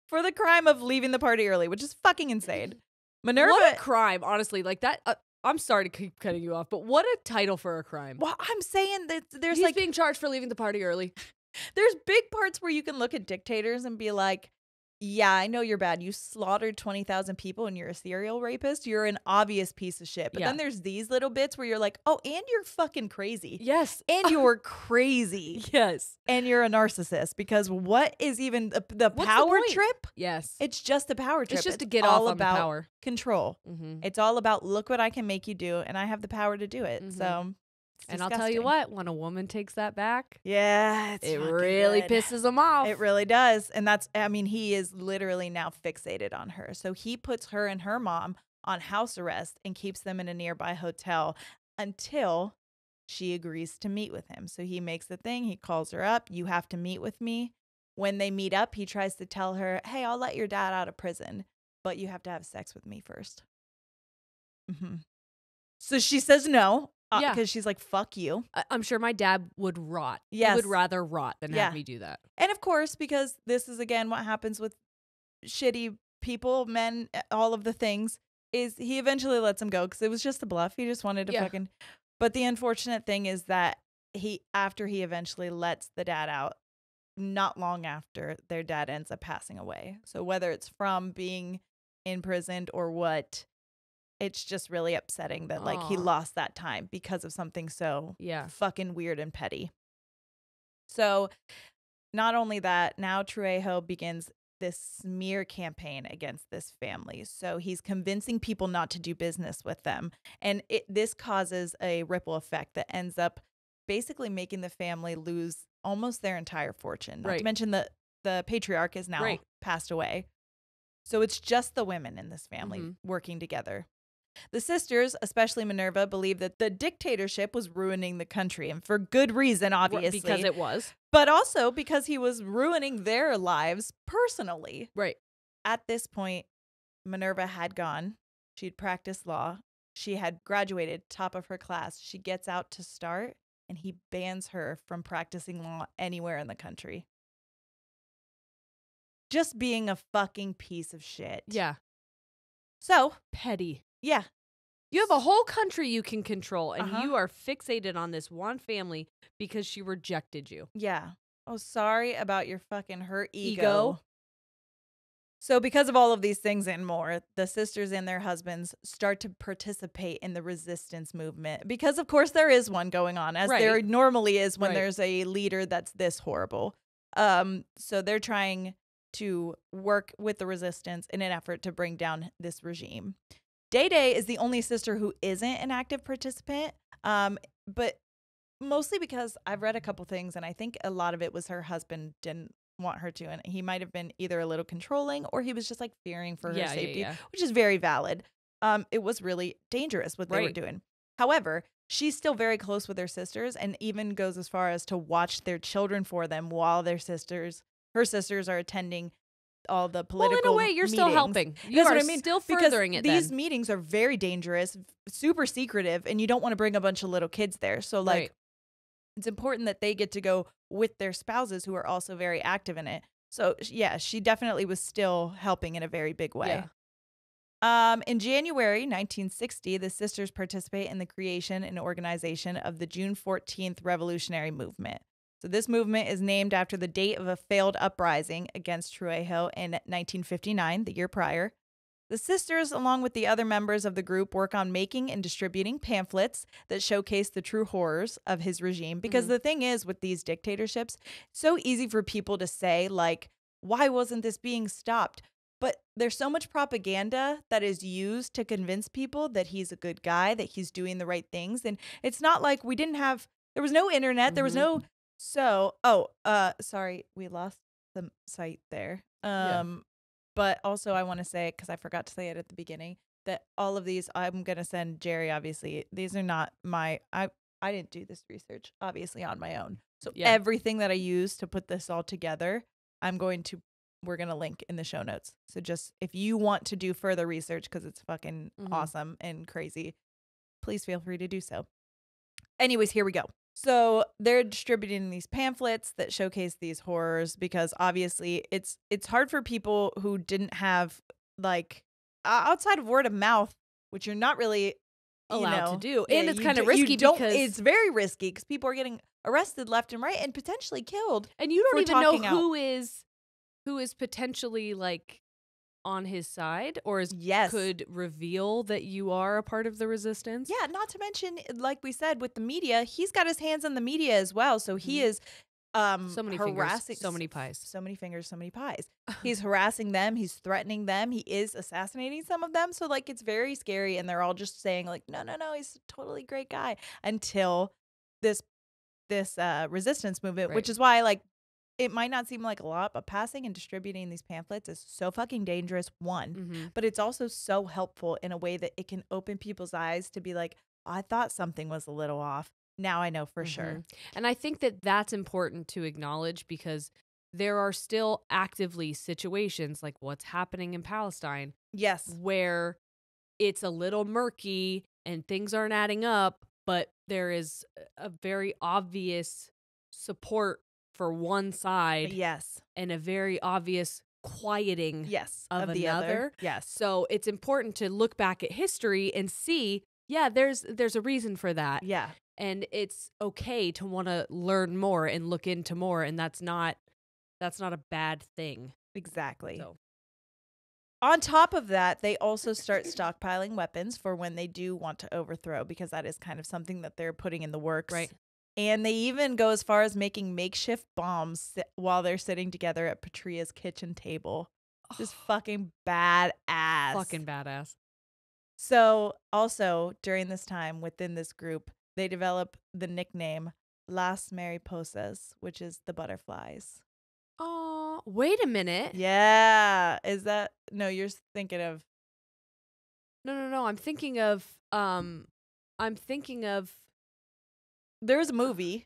Speaker 1: For the crime of leaving the party early, which is fucking insane. Minerva.
Speaker 2: What a crime, honestly. Like that. I'm sorry to keep cutting you off, but what a title for a crime.
Speaker 1: Well, I'm saying that there's
Speaker 2: He's
Speaker 1: like
Speaker 2: being charged for leaving the party early.
Speaker 1: there's big parts where you can look at dictators and be like, yeah, I know you're bad. You slaughtered 20,000 people and you're a serial rapist. You're an obvious piece of shit. But then there's these little bits where you're like, oh, and you're fucking crazy.
Speaker 2: Yes.
Speaker 1: And you're crazy.
Speaker 2: Yes.
Speaker 1: And you're a narcissist because what is even the power trip?
Speaker 2: Yes.
Speaker 1: It's just a power trip.
Speaker 2: It's just to get off on
Speaker 1: about
Speaker 2: the power.
Speaker 1: Control. It's all about look what I can make you do and I have the power to do it. So
Speaker 2: and I'll tell you what, when a woman takes that back,
Speaker 1: yeah,
Speaker 2: it really pisses him off.
Speaker 1: It really does. And that's, I mean, he is literally now fixated on her. So he puts her and her mom on house arrest and keeps them in a nearby hotel until she agrees to meet with him. So he makes the thing. He calls her up. You have to meet with me. When they meet up, he tries to tell her, hey, I'll let your dad out of prison, but you have to have sex with me first. So she says no. Because she's like, fuck you.
Speaker 2: I'm sure my dad would rot.
Speaker 1: Yes.
Speaker 2: He would rather rot than have me do that.
Speaker 1: And of course, because this is, again, what happens with shitty people, men, all of the things, is he eventually lets him go because it was just a bluff. He just wanted to fucking... But the unfortunate thing is that after he eventually lets the dad out, not long after, their dad ends up passing away. So whether it's from being imprisoned or what... It's just really upsetting that like he lost that time because of something so fucking weird and petty. So not only that, now Trejo begins this smear campaign against this family. So he's convincing people not to do business with them. And this causes a ripple effect that ends up basically making the family lose almost their entire fortune. Not to mention the patriarch is now passed away. So it's just the women in this family working together. The sisters, especially Minerva, believe that the dictatorship was ruining the country, and for good reason, obviously.
Speaker 2: Because it was.
Speaker 1: But also because he was ruining their lives personally.
Speaker 2: Right.
Speaker 1: At this point, Minerva had gone. She'd practiced law. She had graduated top of her class. She gets out to start, and he bans her from practicing law anywhere in the country. Just being a fucking piece of shit.
Speaker 2: Yeah.
Speaker 1: So
Speaker 2: petty.
Speaker 1: Yeah.
Speaker 2: You have a whole country you can control, and you are fixated on this one family because she rejected you.
Speaker 1: Yeah. Oh, sorry about your fucking hurt ego. So because of all of these things and more, the sisters and their husbands start to participate in the resistance movement. Because, of course, there is one going on, as there normally is when there's a leader that's this horrible. So they're trying to work with the resistance in an effort to bring down this regime. Day Day is the only sister who isn't an active participant, but mostly because I've read a couple things, and I think a lot of it was her husband didn't want her to, and he might have been either a little controlling or he was just like fearing for her
Speaker 2: Yeah,
Speaker 1: safety,
Speaker 2: yeah.
Speaker 1: which is very valid. It was really dangerous what they were
Speaker 2: Right.
Speaker 1: doing. However, she's still very close with her sisters, and even goes as far as to watch their children for them while her sisters are attending all the
Speaker 2: Well,
Speaker 1: political
Speaker 2: in a way, you're still
Speaker 1: meetings.
Speaker 2: helping. You
Speaker 1: That's
Speaker 2: are
Speaker 1: what I mean,
Speaker 2: still
Speaker 1: because
Speaker 2: furthering it
Speaker 1: these
Speaker 2: then.
Speaker 1: meetings are very dangerous, super secretive, and you don't want to bring a bunch of little kids there. So like
Speaker 2: Right.
Speaker 1: it's important that they get to go with their spouses who are also very active in it. So yeah, she definitely was still helping in a very big way.
Speaker 2: Yeah.
Speaker 1: In January 1960, the sisters participate in the creation and organization of the June 14th Revolutionary Movement. So this movement is named after the date of a failed uprising against Trujillo in 1959, the year prior. The sisters, along with the other members of the group, work on making and distributing pamphlets that showcase the true horrors of his regime. Because the thing is, with these dictatorships, it's so easy for people to say, like, why wasn't this being stopped? But there's so much propaganda that is used to convince people that he's a good guy, that he's doing the right things. And it's not like there was no internet, there was no, sorry, we lost the site there.
Speaker 2: Yeah.
Speaker 1: But also, I want to say, because I forgot to say it at the beginning, that all of these I'm going to send Jerry, obviously. These are not I didn't do this research, obviously, on my own. So
Speaker 2: Yeah.
Speaker 1: everything that I use to put this all together, we're going to link in the show notes. So just if you want to do further research, because it's fucking awesome and crazy, please feel free to do so. Anyways, here we go. So they're distributing these pamphlets that showcase these horrors because obviously it's hard for people who didn't have like outside of word of mouth, which you're not really
Speaker 2: Allowed to do.
Speaker 1: yeah,
Speaker 2: And it's
Speaker 1: you
Speaker 2: kind of
Speaker 1: d- you
Speaker 2: risky
Speaker 1: don't-
Speaker 2: because
Speaker 1: it's very risky because people are getting arrested left and right and potentially killed.
Speaker 2: and you don't
Speaker 1: for
Speaker 2: even know
Speaker 1: talking out.
Speaker 2: who is potentially like on his side or
Speaker 1: Yes.
Speaker 2: could reveal that you are a part of the resistance.
Speaker 1: Yeah, not to mention, like we said, with the media, he's got his hands on the media as well. So he is
Speaker 2: So many
Speaker 1: harassing
Speaker 2: fingers, so many pies.
Speaker 1: So many fingers, so many pies. He's harassing them, he's threatening them, he is assassinating some of them. So like it's very scary, and they're all just saying, like, no, he's a totally great guy until this resistance movement, which
Speaker 2: Right.
Speaker 1: is why like it might not seem like a lot, but passing and distributing these pamphlets is so fucking dangerous, one. But it's also so helpful in a way that it can open people's eyes to be like, oh, I thought something was a little off. Now I know for sure.
Speaker 2: And I think that that's important to acknowledge because there are still actively situations like what's happening in Palestine
Speaker 1: Yes.
Speaker 2: where it's a little murky and things aren't adding up, but there is a very obvious support for one side
Speaker 1: Yes.
Speaker 2: and a very obvious quieting
Speaker 1: Yes.
Speaker 2: of
Speaker 1: the
Speaker 2: another.
Speaker 1: other. Yes.
Speaker 2: So it's important to look back at history and see, yeah, there's a reason for that.
Speaker 1: Yeah.
Speaker 2: And it's okay to want to learn more and look into more, and that's not a bad thing.
Speaker 1: Exactly.
Speaker 2: So.
Speaker 1: On top of that, they also start stockpiling weapons for when they do want to overthrow, because that is kind of something that they're putting in the works.
Speaker 2: Right.
Speaker 1: And they even go as far as making makeshift bombs while they're sitting together at Patria's kitchen table. Just fucking badass.
Speaker 2: Fucking badass.
Speaker 1: So also during this time within this group, they develop the nickname Las Mariposas, which is the butterflies.
Speaker 2: Oh, wait a minute.
Speaker 1: Yeah. Is that no, you're thinking of
Speaker 2: No. I'm thinking of
Speaker 1: there was a movie. Is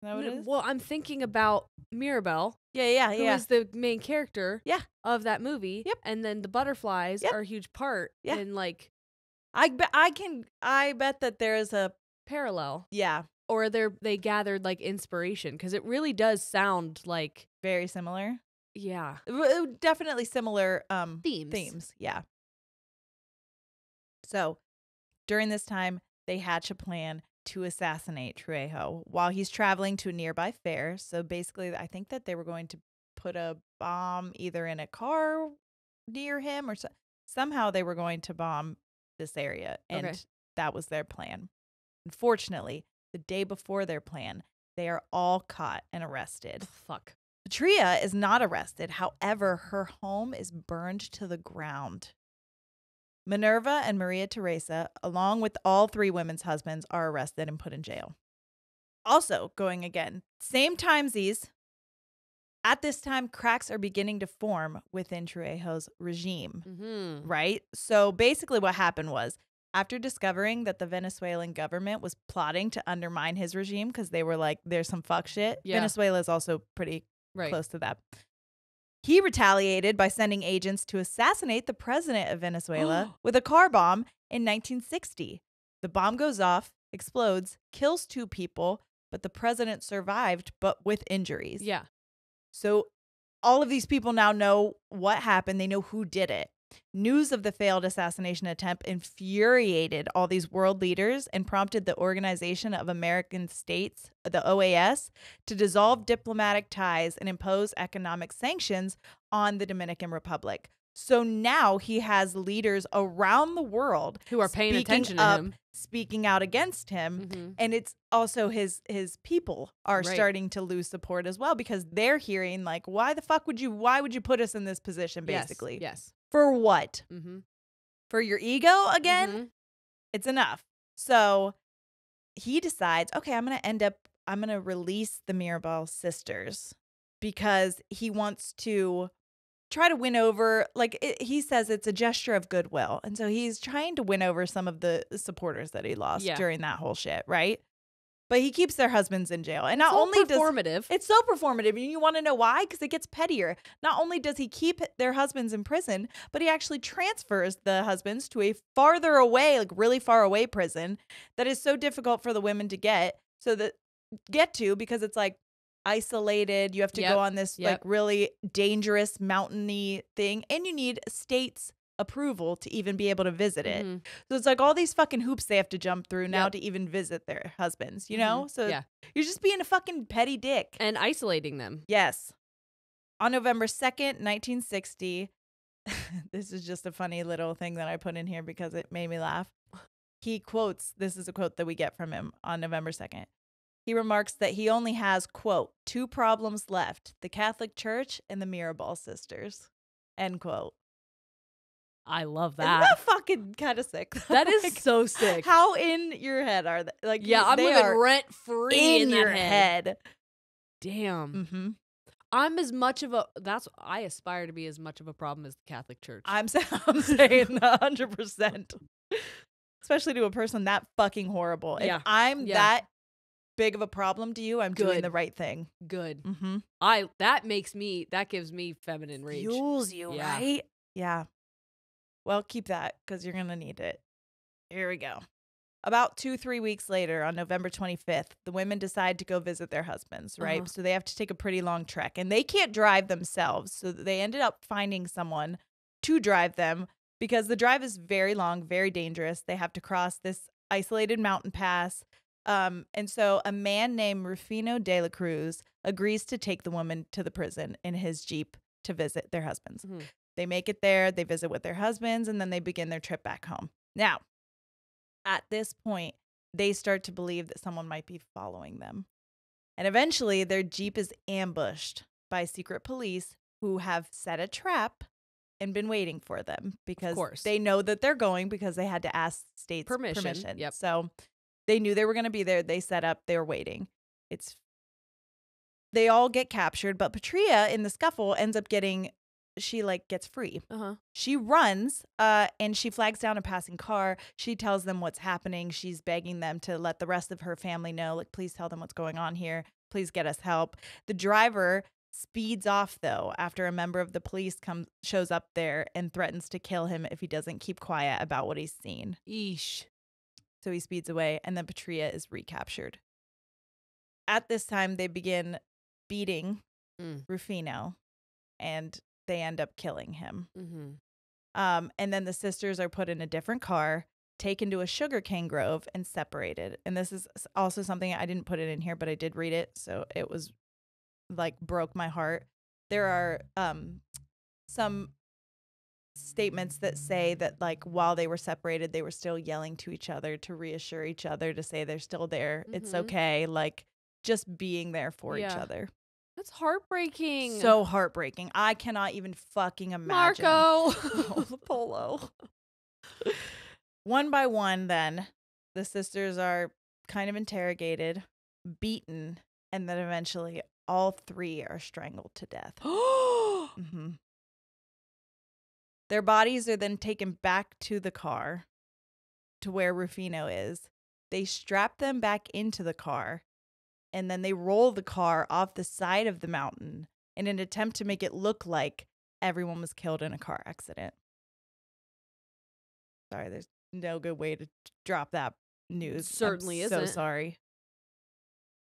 Speaker 1: that what it is?
Speaker 2: well, I'm thinking about Mirabelle,
Speaker 1: Yeah,
Speaker 2: who is the main character
Speaker 1: Yeah.
Speaker 2: of that movie.
Speaker 1: Yep.
Speaker 2: And then the butterflies
Speaker 1: Yep.
Speaker 2: are a huge part
Speaker 1: Yeah.
Speaker 2: in like
Speaker 1: I bet that there is a
Speaker 2: parallel.
Speaker 1: yeah,
Speaker 2: Or they gathered like inspiration because it really does sound like
Speaker 1: very similar.
Speaker 2: yeah.
Speaker 1: Definitely similar
Speaker 2: Themes.
Speaker 1: Yeah. So, during this time, they hatch a plan to assassinate Trejo while he's traveling to a nearby fair. So basically, I think that they were going to put a bomb either in a car near him or somehow they were going to bomb this area, and
Speaker 2: Okay.
Speaker 1: that was their plan. Unfortunately, the day before their plan, they are all caught and arrested.
Speaker 2: Fuck.
Speaker 1: Patria is not arrested. However, her home is burned to the ground. Minerva and Maria Teresa, along with all three women's husbands, are arrested and put in jail. Also going again, same timesies. At this time, cracks are beginning to form within Trejo's regime,
Speaker 2: Mm-hmm.
Speaker 1: right? So basically what happened was, after discovering that the Venezuelan government was plotting to undermine his regime because they were like, there's some fuck shit.
Speaker 2: Yeah.
Speaker 1: Venezuela is also pretty
Speaker 2: Right.
Speaker 1: close to that. He retaliated by sending agents to assassinate the president of Venezuela with a car bomb in 1960. The bomb goes off, explodes, kills 2 people, but the president survived, but with injuries.
Speaker 2: Yeah.
Speaker 1: So all of these people now know what happened. They know who did it. News of the failed assassination attempt infuriated all these world leaders and prompted the Organization of American States, the OAS, to dissolve diplomatic ties and impose economic sanctions on the Dominican Republic. So now he has leaders around the world
Speaker 2: Who are paying
Speaker 1: speaking
Speaker 2: attention to
Speaker 1: up,
Speaker 2: him.
Speaker 1: speaking out against him.
Speaker 2: Mm-hmm.
Speaker 1: And it's also his people are
Speaker 2: Right.
Speaker 1: starting to lose support as well, because they're hearing like, why would you put us in this position, basically?
Speaker 2: Yes.
Speaker 1: For what?
Speaker 2: Mm-hmm.
Speaker 1: For your ego again?
Speaker 2: Mm-hmm.
Speaker 1: It's enough. So he decides, okay, I'm going to release the Mirabal sisters because he wants to try to win over, he says it's a gesture of goodwill. And so he's trying to win over some of the supporters that he lost during that whole shit, right? But he keeps their husbands in jail. And not
Speaker 2: So
Speaker 1: only
Speaker 2: performative.
Speaker 1: it's so performative. And you want to know why? Because it gets pettier. Not only does he keep their husbands in prison, but he actually transfers the husbands to a farther away, like really far away prison that is so difficult for the women to get to, because it's like isolated. You have to go on this like really dangerous mountainy thing, and you need state's approval to even be able to visit it.
Speaker 2: Mm-hmm.
Speaker 1: So it's like all these fucking hoops they have to jump through now to even visit their husbands, you know? So you're just being a fucking petty dick.
Speaker 2: And isolating them.
Speaker 1: Yes. On November 2nd, 1960, this is just a funny little thing that I put in here because it made me laugh. He quotes, this is a quote that we get from him on November 2nd. He remarks that he only has, quote, 2 problems left, the Catholic Church and the Mirabal sisters, end quote.
Speaker 2: I love
Speaker 1: Isn't
Speaker 2: that.
Speaker 1: that fucking kind of sick?
Speaker 2: That is so sick.
Speaker 1: How in your head are they? Like,
Speaker 2: I'm
Speaker 1: they
Speaker 2: living
Speaker 1: are
Speaker 2: rent free in
Speaker 1: your
Speaker 2: that head.
Speaker 1: head.
Speaker 2: Damn.
Speaker 1: Mm-hmm.
Speaker 2: I'm as much of a I aspire to be as much of a problem as the Catholic Church.
Speaker 1: I'm saying 100%. Especially to a person that fucking horrible. If I'm that big of a problem to you, I'm doing the right thing.
Speaker 2: Good.
Speaker 1: Mm-hmm.
Speaker 2: That gives me feminine rage.
Speaker 1: Fuels you, right? Yeah. Well, keep that because you're going to need it. Here we go. About 2-3 weeks later, on November 25th, the women decide to go visit their husbands, right?
Speaker 2: Uh-huh.
Speaker 1: So they have to take a pretty long trek, and they can't drive themselves. So they ended up finding someone to drive them because the drive is very long, very dangerous. They have to cross this isolated mountain pass. And so a man named Rufino de la Cruz agrees to take the woman to the prison in his Jeep to visit their husbands.
Speaker 2: Mm-hmm.
Speaker 1: They make it there, they visit with their husbands, and then they begin their trip back home. Now, at this point, they start to believe that someone might be following them. And eventually, their Jeep is ambushed by secret police who have set a trap and been waiting for them because they know that they're going because they had to ask state's permission.
Speaker 2: Yep.
Speaker 1: So they knew they were going to be there. They set up, they were waiting. They all get captured, but Patria in the scuffle ends up she gets free.
Speaker 2: Uh-huh.
Speaker 1: She runs and she flags down a passing car. She tells them what's happening. She's begging them to let the rest of her family know, like, please tell them what's going on here. Please get us help. The driver speeds off, though, after a member of the police shows up there and threatens to kill him if he doesn't keep quiet about what he's seen.
Speaker 2: Eesh.
Speaker 1: So he speeds away, and then Patria is recaptured. At this time, they begin beating Rufino, and they end up killing him.
Speaker 2: Mm-hmm.
Speaker 1: And then the sisters are put in a different car, taken to a sugarcane grove, and separated. And this is also something I didn't put it in here, but I did read it, so it was broke my heart. There are some statements that say that while they were separated, they were still yelling to each other to reassure each other, to say they're still there. Mm-hmm. It's okay. Just being there for each other.
Speaker 2: That's heartbreaking.
Speaker 1: So heartbreaking. I cannot even fucking imagine.
Speaker 2: Marco.
Speaker 1: Polo. One by one, then, the sisters are kind of interrogated. beaten, and then eventually all 3 are strangled to death. Mm-hmm. Their bodies are then taken back to the car to where Rufino is. They strap them back into the car, and then they roll the car off the side of the mountain in an attempt to make it look like everyone was killed in a car accident. Sorry, there's no good way to drop that news.
Speaker 2: Certainly
Speaker 1: I'm
Speaker 2: isn't.
Speaker 1: so sorry.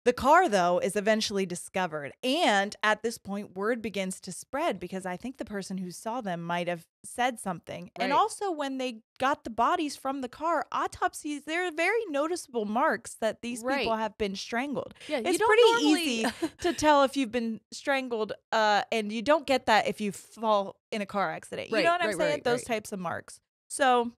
Speaker 1: The car, though, is eventually discovered. And at this point, word begins to spread because I think the person who saw them might have said something.
Speaker 2: Right.
Speaker 1: And also, when they got the bodies from the car, autopsies, there are very noticeable marks that these
Speaker 2: Right.
Speaker 1: people have been strangled.
Speaker 2: Yeah, you
Speaker 1: It's
Speaker 2: don't
Speaker 1: pretty
Speaker 2: normally-
Speaker 1: easy to tell if you've been strangled, and you don't get that if you fall in a car accident. You
Speaker 2: Right,
Speaker 1: know what I'm
Speaker 2: right,
Speaker 1: saying?
Speaker 2: right,
Speaker 1: Those
Speaker 2: right.
Speaker 1: types of marks. So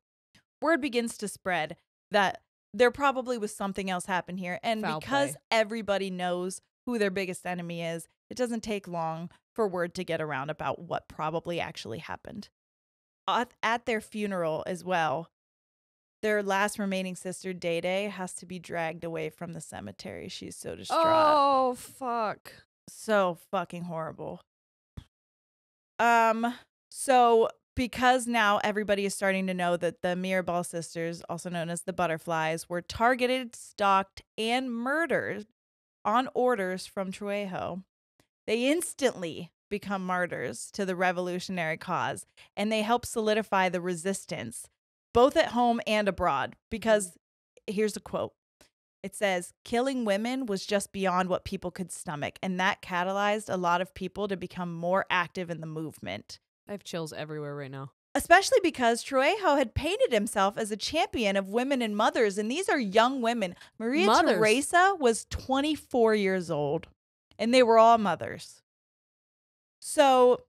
Speaker 1: word begins to spread that there probably was something else happen here. And
Speaker 2: Foul
Speaker 1: because
Speaker 2: play.
Speaker 1: everybody knows who their biggest enemy is, it doesn't take long for word to get around about what probably actually happened. At their funeral as well, their last remaining sister, Day Day, has to be dragged away from the cemetery. She's so distraught.
Speaker 2: Oh, fuck.
Speaker 1: So fucking horrible. So because now everybody is starting to know that the Mirabal sisters, also known as the Butterflies, were targeted, stalked, and murdered on orders from Trejo, they instantly become martyrs to the revolutionary cause, and they help solidify the resistance, both at home and abroad. Because here's a quote. It says, "Killing women was just beyond what people could stomach, and that catalyzed a lot of people to become more active in the movement."
Speaker 2: I have chills everywhere right now.
Speaker 1: Especially because Trejo had painted himself as a champion of women and mothers, and these are young women. Maria
Speaker 2: Mothers.
Speaker 1: Teresa was 24 years old, and they were all mothers. So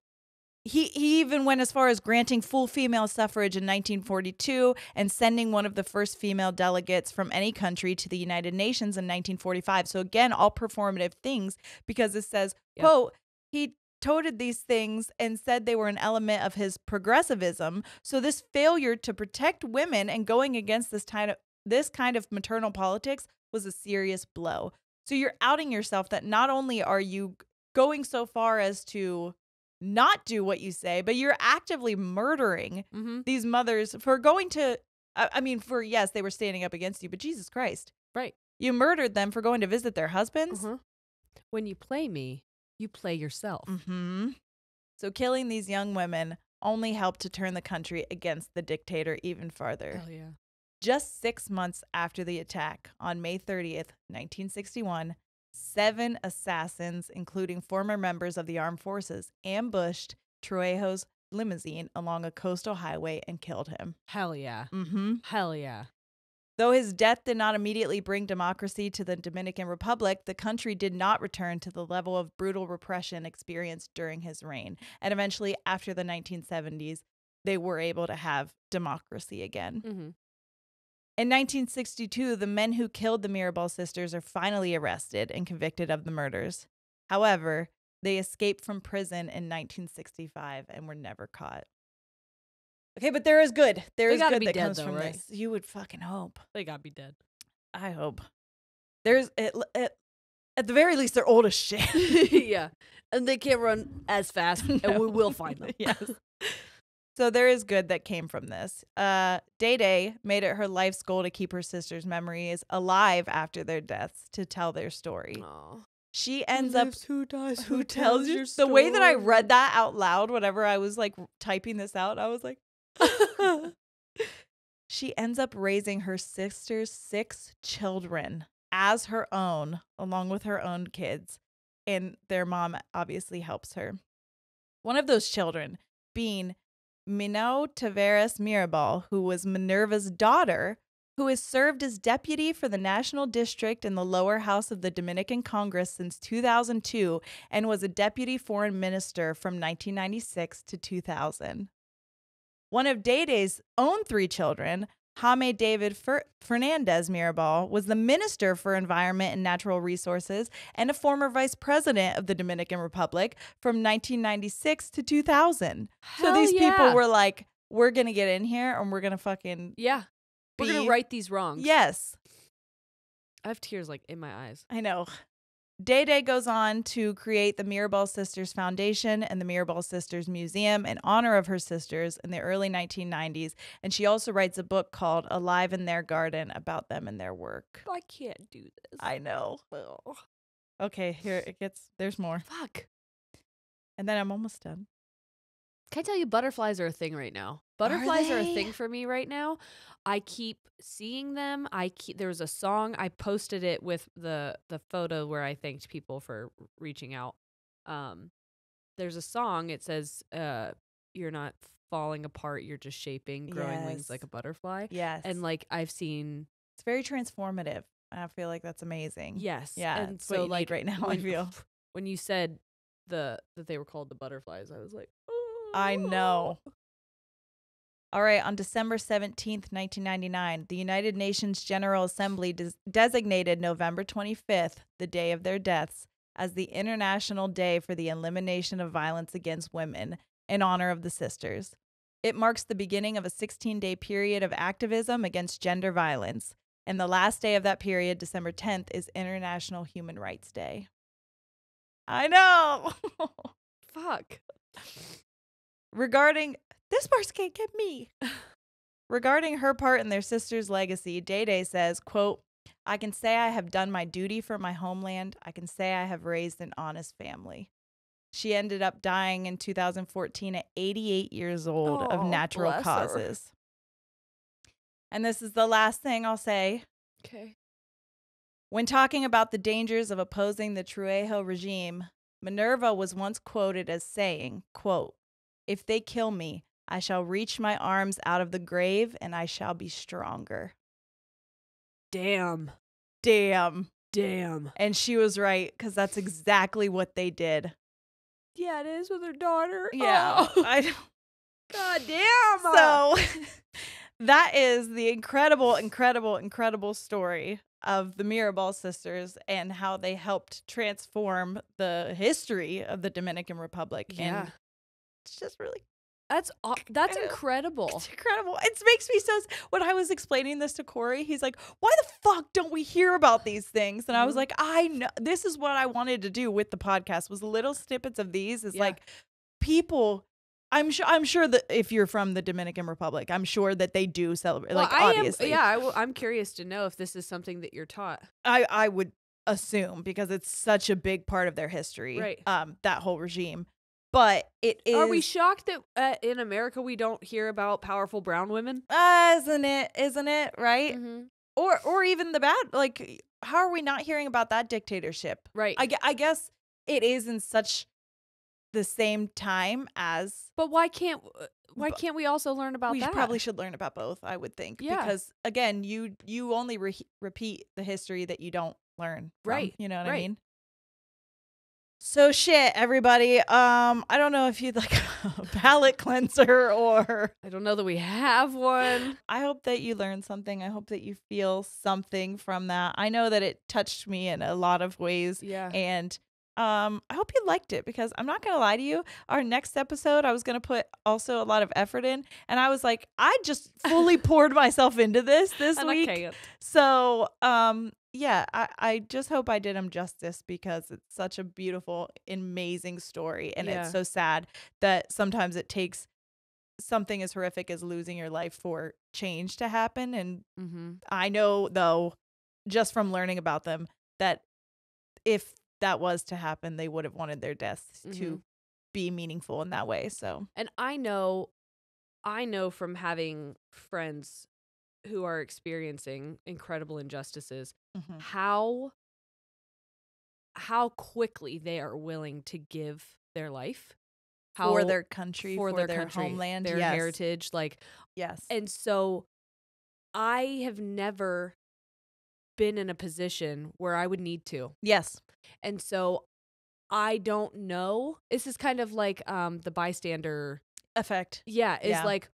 Speaker 1: he even went as far as granting full female suffrage in 1942 and sending one of the first female delegates from any country to the United Nations in 1945. So again, all performative things, because it says,
Speaker 2: Yep.
Speaker 1: quote, he toted these things and said they were an element of his progressivism. So this failure to protect women and going against this kind of maternal politics was a serious blow. So you're outing yourself that not only are you going so far as to not do what you say, but you're actively murdering
Speaker 2: Mm-hmm.
Speaker 1: these mothers for going to, yes, they were standing up against you, but Jesus Christ.
Speaker 2: Right.
Speaker 1: You murdered them for going to visit their husbands?
Speaker 2: Uh-huh. When you play me, you play yourself.
Speaker 1: Mm-hmm. So killing these young women only helped to turn the country against the dictator even farther.
Speaker 2: Hell yeah.
Speaker 1: Just 6 months after the attack, on May 30th, 1961, 7 assassins, including former members of the armed forces, ambushed Trejo's limousine along a coastal highway and killed him.
Speaker 2: Hell yeah.
Speaker 1: Mm-hmm.
Speaker 2: Hell yeah.
Speaker 1: Though his death did not immediately bring democracy to the Dominican Republic, the country did not return to the level of brutal repression experienced during his reign. And eventually, after the 1970s, they were able to have democracy again.
Speaker 2: Mm-hmm.
Speaker 1: In 1962, the men who killed the Mirabal sisters are finally arrested and convicted of the murders. However, they escaped from prison in 1965 and were never caught. Okay, but there is good. There
Speaker 2: They
Speaker 1: is
Speaker 2: gotta
Speaker 1: good
Speaker 2: be
Speaker 1: that
Speaker 2: dead,
Speaker 1: comes
Speaker 2: though,
Speaker 1: from
Speaker 2: right?
Speaker 1: this. You would fucking hope.
Speaker 2: They gotta be dead.
Speaker 1: I hope. There's at the very least, they're old as shit.
Speaker 2: Yeah. And they can't run as fast, and we will find them.
Speaker 1: Yes. So there is good that came from this. Day Day made it her life's goal to keep her sister's memories alive after their deaths to tell their story.
Speaker 2: Aw.
Speaker 1: She ends up
Speaker 2: Who dies?
Speaker 1: who tells you the way that I read that out loud whenever I was like typing this out, I was like she ends up raising her sister's 6 children as her own, along with her own kids, and their mom obviously helps her. One of those children being Minot Taveras Mirabal, who was Minerva's daughter, who has served as deputy for the National District in the lower house of the Dominican Congress since 2002 and was a deputy foreign minister from 1996 to 2000. One of Day Day's own 3 children, Jaime David Fernandez Mirabal, was the Minister for Environment and Natural Resources and a former vice president of the Dominican Republic from 1996 to 2000. So these people were like, we're going to get in here and we're going to fucking...
Speaker 2: Yeah. We're going to right these wrongs.
Speaker 1: Yes.
Speaker 2: I have tears like in my eyes.
Speaker 1: I know. Day Day goes on to create the Mirabal Sisters Foundation and the Mirabal Sisters Museum in honor of her sisters in the early 1990s. And she also writes a book called Alive in Their Garden about them and their work.
Speaker 2: I can't do this.
Speaker 1: I know.
Speaker 2: Ugh.
Speaker 1: Okay, here it gets, there's more.
Speaker 2: Fuck.
Speaker 1: And then I'm almost done.
Speaker 2: Can I tell you, butterflies are a thing right now. Butterflies are a
Speaker 1: they?
Speaker 2: thing for me right now. I keep seeing them. There was a song, I posted it with the photo where I thanked people for reaching out. There's a song, it says, you're not falling apart, you're just shaping, growing wings
Speaker 1: Yes.
Speaker 2: like a butterfly.
Speaker 1: Yes.
Speaker 2: And like I've seen,
Speaker 1: it's very transformative. I feel like that's amazing.
Speaker 2: yes.
Speaker 1: Yeah.
Speaker 2: And
Speaker 1: It's
Speaker 2: so
Speaker 1: what you
Speaker 2: like
Speaker 1: need right now, I
Speaker 2: when,
Speaker 1: feel.
Speaker 2: when you said that they were called the butterflies, I was like,
Speaker 1: I know. All right, on December 17th, 1999, the United Nations General Assembly designated November 25th, the day of their deaths, as the International Day for the Elimination of Violence Against Women in honor of the sisters. It marks the beginning of a 16-day period of activism against gender violence, and the last day of that period, December 10th, is International Human Rights Day. I know!
Speaker 2: fuck.
Speaker 1: Regarding this part can't get me. Regarding her part in their sister's legacy, Day Day says, quote, I can say I have done my duty for my homeland. I can say I have raised an honest family. She ended up dying in 2014 at 88 years old of natural
Speaker 2: bless her.
Speaker 1: causes. And this is the last thing I'll say.
Speaker 2: Okay.
Speaker 1: When talking about the dangers of opposing the Trujillo regime, Minerva was once quoted as saying, quote, if they kill me, I shall reach my arms out of the grave and I shall be stronger.
Speaker 2: Damn.
Speaker 1: Damn.
Speaker 2: Damn.
Speaker 1: And she was right, because that's exactly what they did.
Speaker 2: Yeah, it is with her daughter.
Speaker 1: Yeah.
Speaker 2: Oh.
Speaker 1: I know.
Speaker 2: God damn.
Speaker 1: So that is the incredible, incredible, incredible story of the Mirabal sisters and how they helped transform the history of the Dominican Republic.
Speaker 2: Yeah.
Speaker 1: And it's just really
Speaker 2: That's incredible.
Speaker 1: It's incredible. It makes me so. When I was explaining this to Corey, he's like, "Why the fuck don't we hear about these things?" And I was like, "I know. This is what I wanted to do with the podcast. Was little snippets of these. Is like people. I'm sure that if you're from the Dominican Republic, I'm sure that they do celebrate.
Speaker 2: Well,
Speaker 1: like obviously,
Speaker 2: I'm curious to know if this is something that you're taught.
Speaker 1: I would assume because it's such a big part of their history.
Speaker 2: Right.
Speaker 1: That whole regime. But it is.
Speaker 2: Are we shocked that in America we don't hear about powerful brown women?
Speaker 1: Isn't it? Right?
Speaker 2: Mm-hmm.
Speaker 1: Or even the bad. Like, how are we not hearing about that dictatorship?
Speaker 2: Right.
Speaker 1: I guess it is in such the same time as.
Speaker 2: But why can't we also learn about
Speaker 1: we
Speaker 2: that?
Speaker 1: Probably should learn about both, I would think.
Speaker 2: Yeah.
Speaker 1: Because again, you only repeat the history that you don't learn from,
Speaker 2: right.
Speaker 1: You know what
Speaker 2: right.
Speaker 1: I mean? So shit, everybody. I don't know if you'd like a palate cleanser or.
Speaker 2: I don't know that we have one.
Speaker 1: I hope that you learned something. I hope that you feel something from that. I know that it touched me in a lot of ways.
Speaker 2: Yeah.
Speaker 1: And I hope you liked it, because I'm not gonna lie to you. Our next episode, I was gonna put also a lot of effort in, and I was like, I just fully poured myself into this week.
Speaker 2: Okay.
Speaker 1: So yeah, I just hope I did him justice, because it's such a beautiful, amazing story. And it's so sad that sometimes it takes something as horrific as losing your life for change to happen. And I know, though, just from learning about them, that if that was to happen, they would have wanted their deaths to be meaningful in that way. So,
Speaker 2: and I know from having friends who are experiencing incredible injustices, how quickly they are willing to give their life
Speaker 1: for their country, for their
Speaker 2: country,
Speaker 1: homeland,
Speaker 2: their heritage, like
Speaker 1: yes.
Speaker 2: And so I have never been in a position where I would need to.
Speaker 1: Yes.
Speaker 2: And so I don't know. This is kind of like the bystander
Speaker 1: effect.
Speaker 2: Yeah, is like,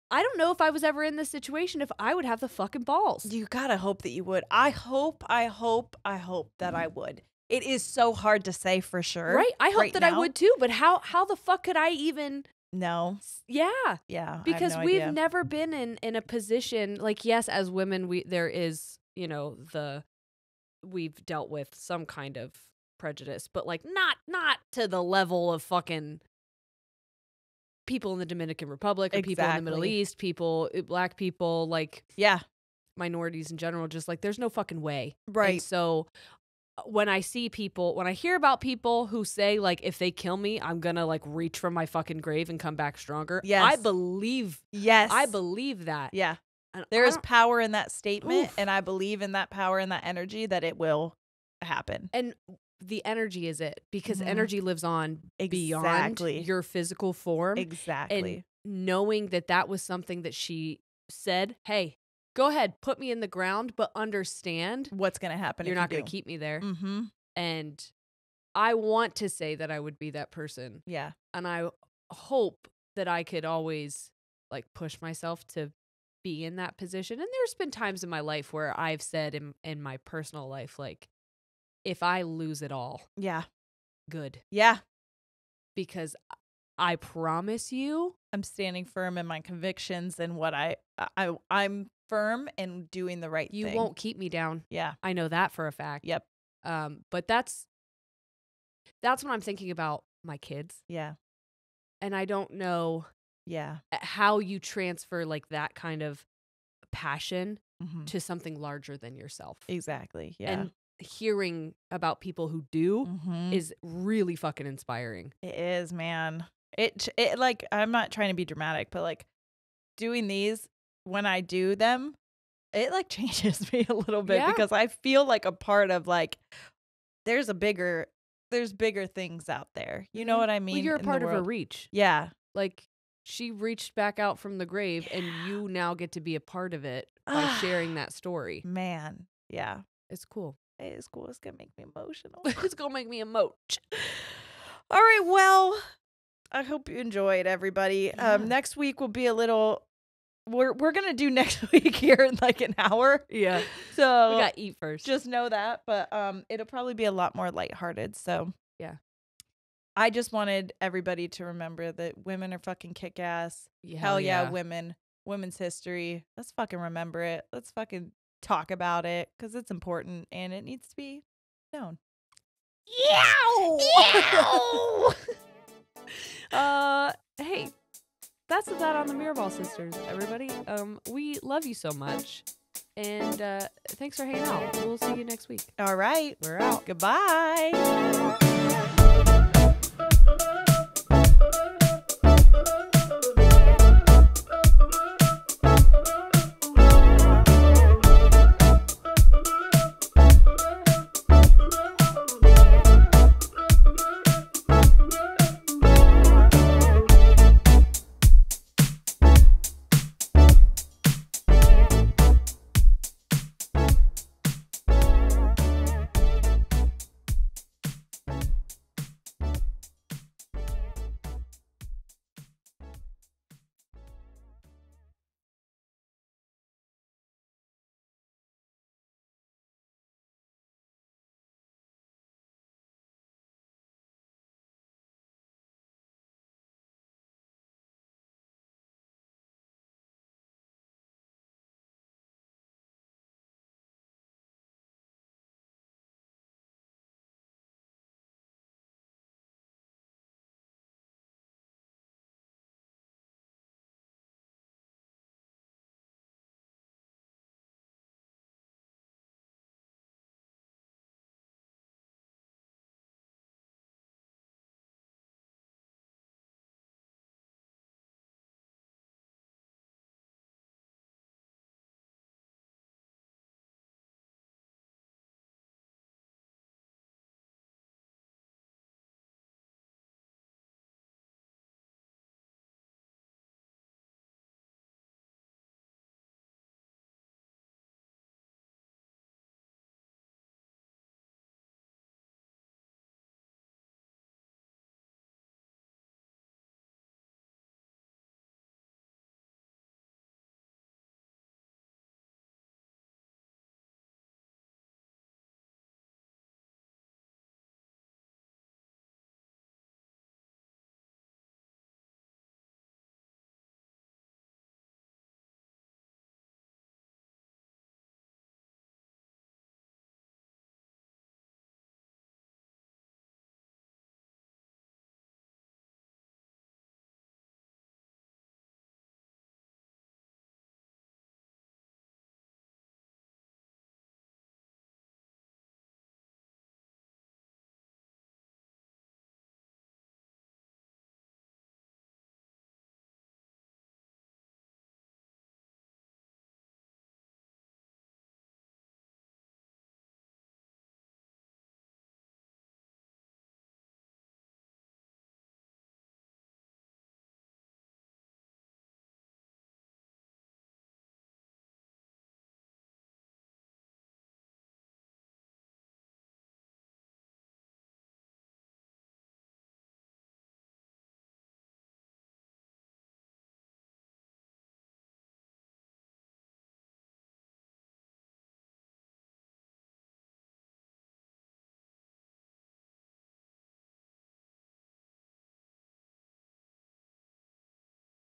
Speaker 2: I don't know if I was ever in this situation if I would have the fucking balls.
Speaker 1: You gotta hope that you would. I hope that I would. It is so hard to say for sure.
Speaker 2: Right. I hope that
Speaker 1: now.
Speaker 2: I would too, but how the fuck could I even
Speaker 1: know?
Speaker 2: Yeah.
Speaker 1: Yeah.
Speaker 2: Because we've never been in a position like, yes, as women there is, the we've dealt with some kind of prejudice, but like not to the level of fucking people in the Dominican Republic or people in the Middle
Speaker 1: Exactly.
Speaker 2: East, black people, like
Speaker 1: Yeah.
Speaker 2: minorities in general, just like there's no fucking way. And
Speaker 1: Right.
Speaker 2: so when I hear about people who say like if they kill me, I'm gonna like reach from my fucking grave and come back stronger.
Speaker 1: Yes.
Speaker 2: I believe that.
Speaker 1: Yeah.
Speaker 2: And
Speaker 1: There
Speaker 2: I
Speaker 1: is
Speaker 2: don't-
Speaker 1: power in that statement,
Speaker 2: Oof.
Speaker 1: and I believe in that power and that energy that it will happen.
Speaker 2: And the energy is it, because
Speaker 1: Mhm.
Speaker 2: energy lives on beyond
Speaker 1: Exactly.
Speaker 2: your physical form.
Speaker 1: Exactly.
Speaker 2: And knowing that was something that she said, hey, go ahead, put me in the ground, but understand
Speaker 1: What's going to happen
Speaker 2: you're
Speaker 1: if
Speaker 2: not
Speaker 1: you
Speaker 2: going
Speaker 1: do.
Speaker 2: to keep me there.
Speaker 1: Mm-hmm.
Speaker 2: And I want to say that I would be that person.
Speaker 1: Yeah.
Speaker 2: And I hope that I could always like push myself to be in that position. And there's been times in my life where I've said in my personal life, like, if I lose it all,
Speaker 1: Yeah.
Speaker 2: good.
Speaker 1: Yeah.
Speaker 2: Because I promise you,
Speaker 1: I'm standing firm in my convictions and what I'm firm in doing the right
Speaker 2: you
Speaker 1: thing.
Speaker 2: won't keep me down.
Speaker 1: Yeah.
Speaker 2: I know that for a fact.
Speaker 1: Yep.
Speaker 2: But that's when I'm thinking about my kids.
Speaker 1: Yeah.
Speaker 2: And I don't know
Speaker 1: Yeah.
Speaker 2: how you transfer like that kind of passion
Speaker 1: Mm-hmm.
Speaker 2: to something larger than yourself.
Speaker 1: Exactly. Yeah.
Speaker 2: And hearing about people who do
Speaker 1: Mm-hmm.
Speaker 2: is really fucking inspiring.
Speaker 1: It is, man. It like, I'm not trying to be dramatic, but like doing these, when I do them, it like changes me a little bit
Speaker 2: Yeah.
Speaker 1: because I feel like a part of like there's bigger things out there. You know
Speaker 2: Mhm.
Speaker 1: what I mean?
Speaker 2: Well, you're a
Speaker 1: in the
Speaker 2: part of her
Speaker 1: world.
Speaker 2: reach.
Speaker 1: Yeah.
Speaker 2: Like, she reached back out from the grave, and
Speaker 1: Yeah.
Speaker 2: you now get to be a part of it by sharing that story.
Speaker 1: Man. Yeah.
Speaker 2: It's cool.
Speaker 1: It is cool. It's gonna make me emotional.
Speaker 2: It's gonna make me emote.
Speaker 1: All right. Well, I hope you enjoyed, everybody.
Speaker 2: Yeah.
Speaker 1: Next week will be a little. We're gonna do next week here in like an hour.
Speaker 2: Yeah.
Speaker 1: So
Speaker 2: We got to eat first.
Speaker 1: just know that, but it'll probably be a lot more lighthearted. So
Speaker 2: Yeah.
Speaker 1: I just wanted everybody to remember that women are fucking kick ass. Hell yeah, women. Women's history. Let's fucking remember it. Let's fucking talk about it because it's important and it needs to be known.
Speaker 2: Hey, that's that on the Mirrorball Sisters, everybody. We love you so much. And thanks for hanging out. We'll see you next week.
Speaker 1: All right.
Speaker 2: We're out.
Speaker 1: Goodbye.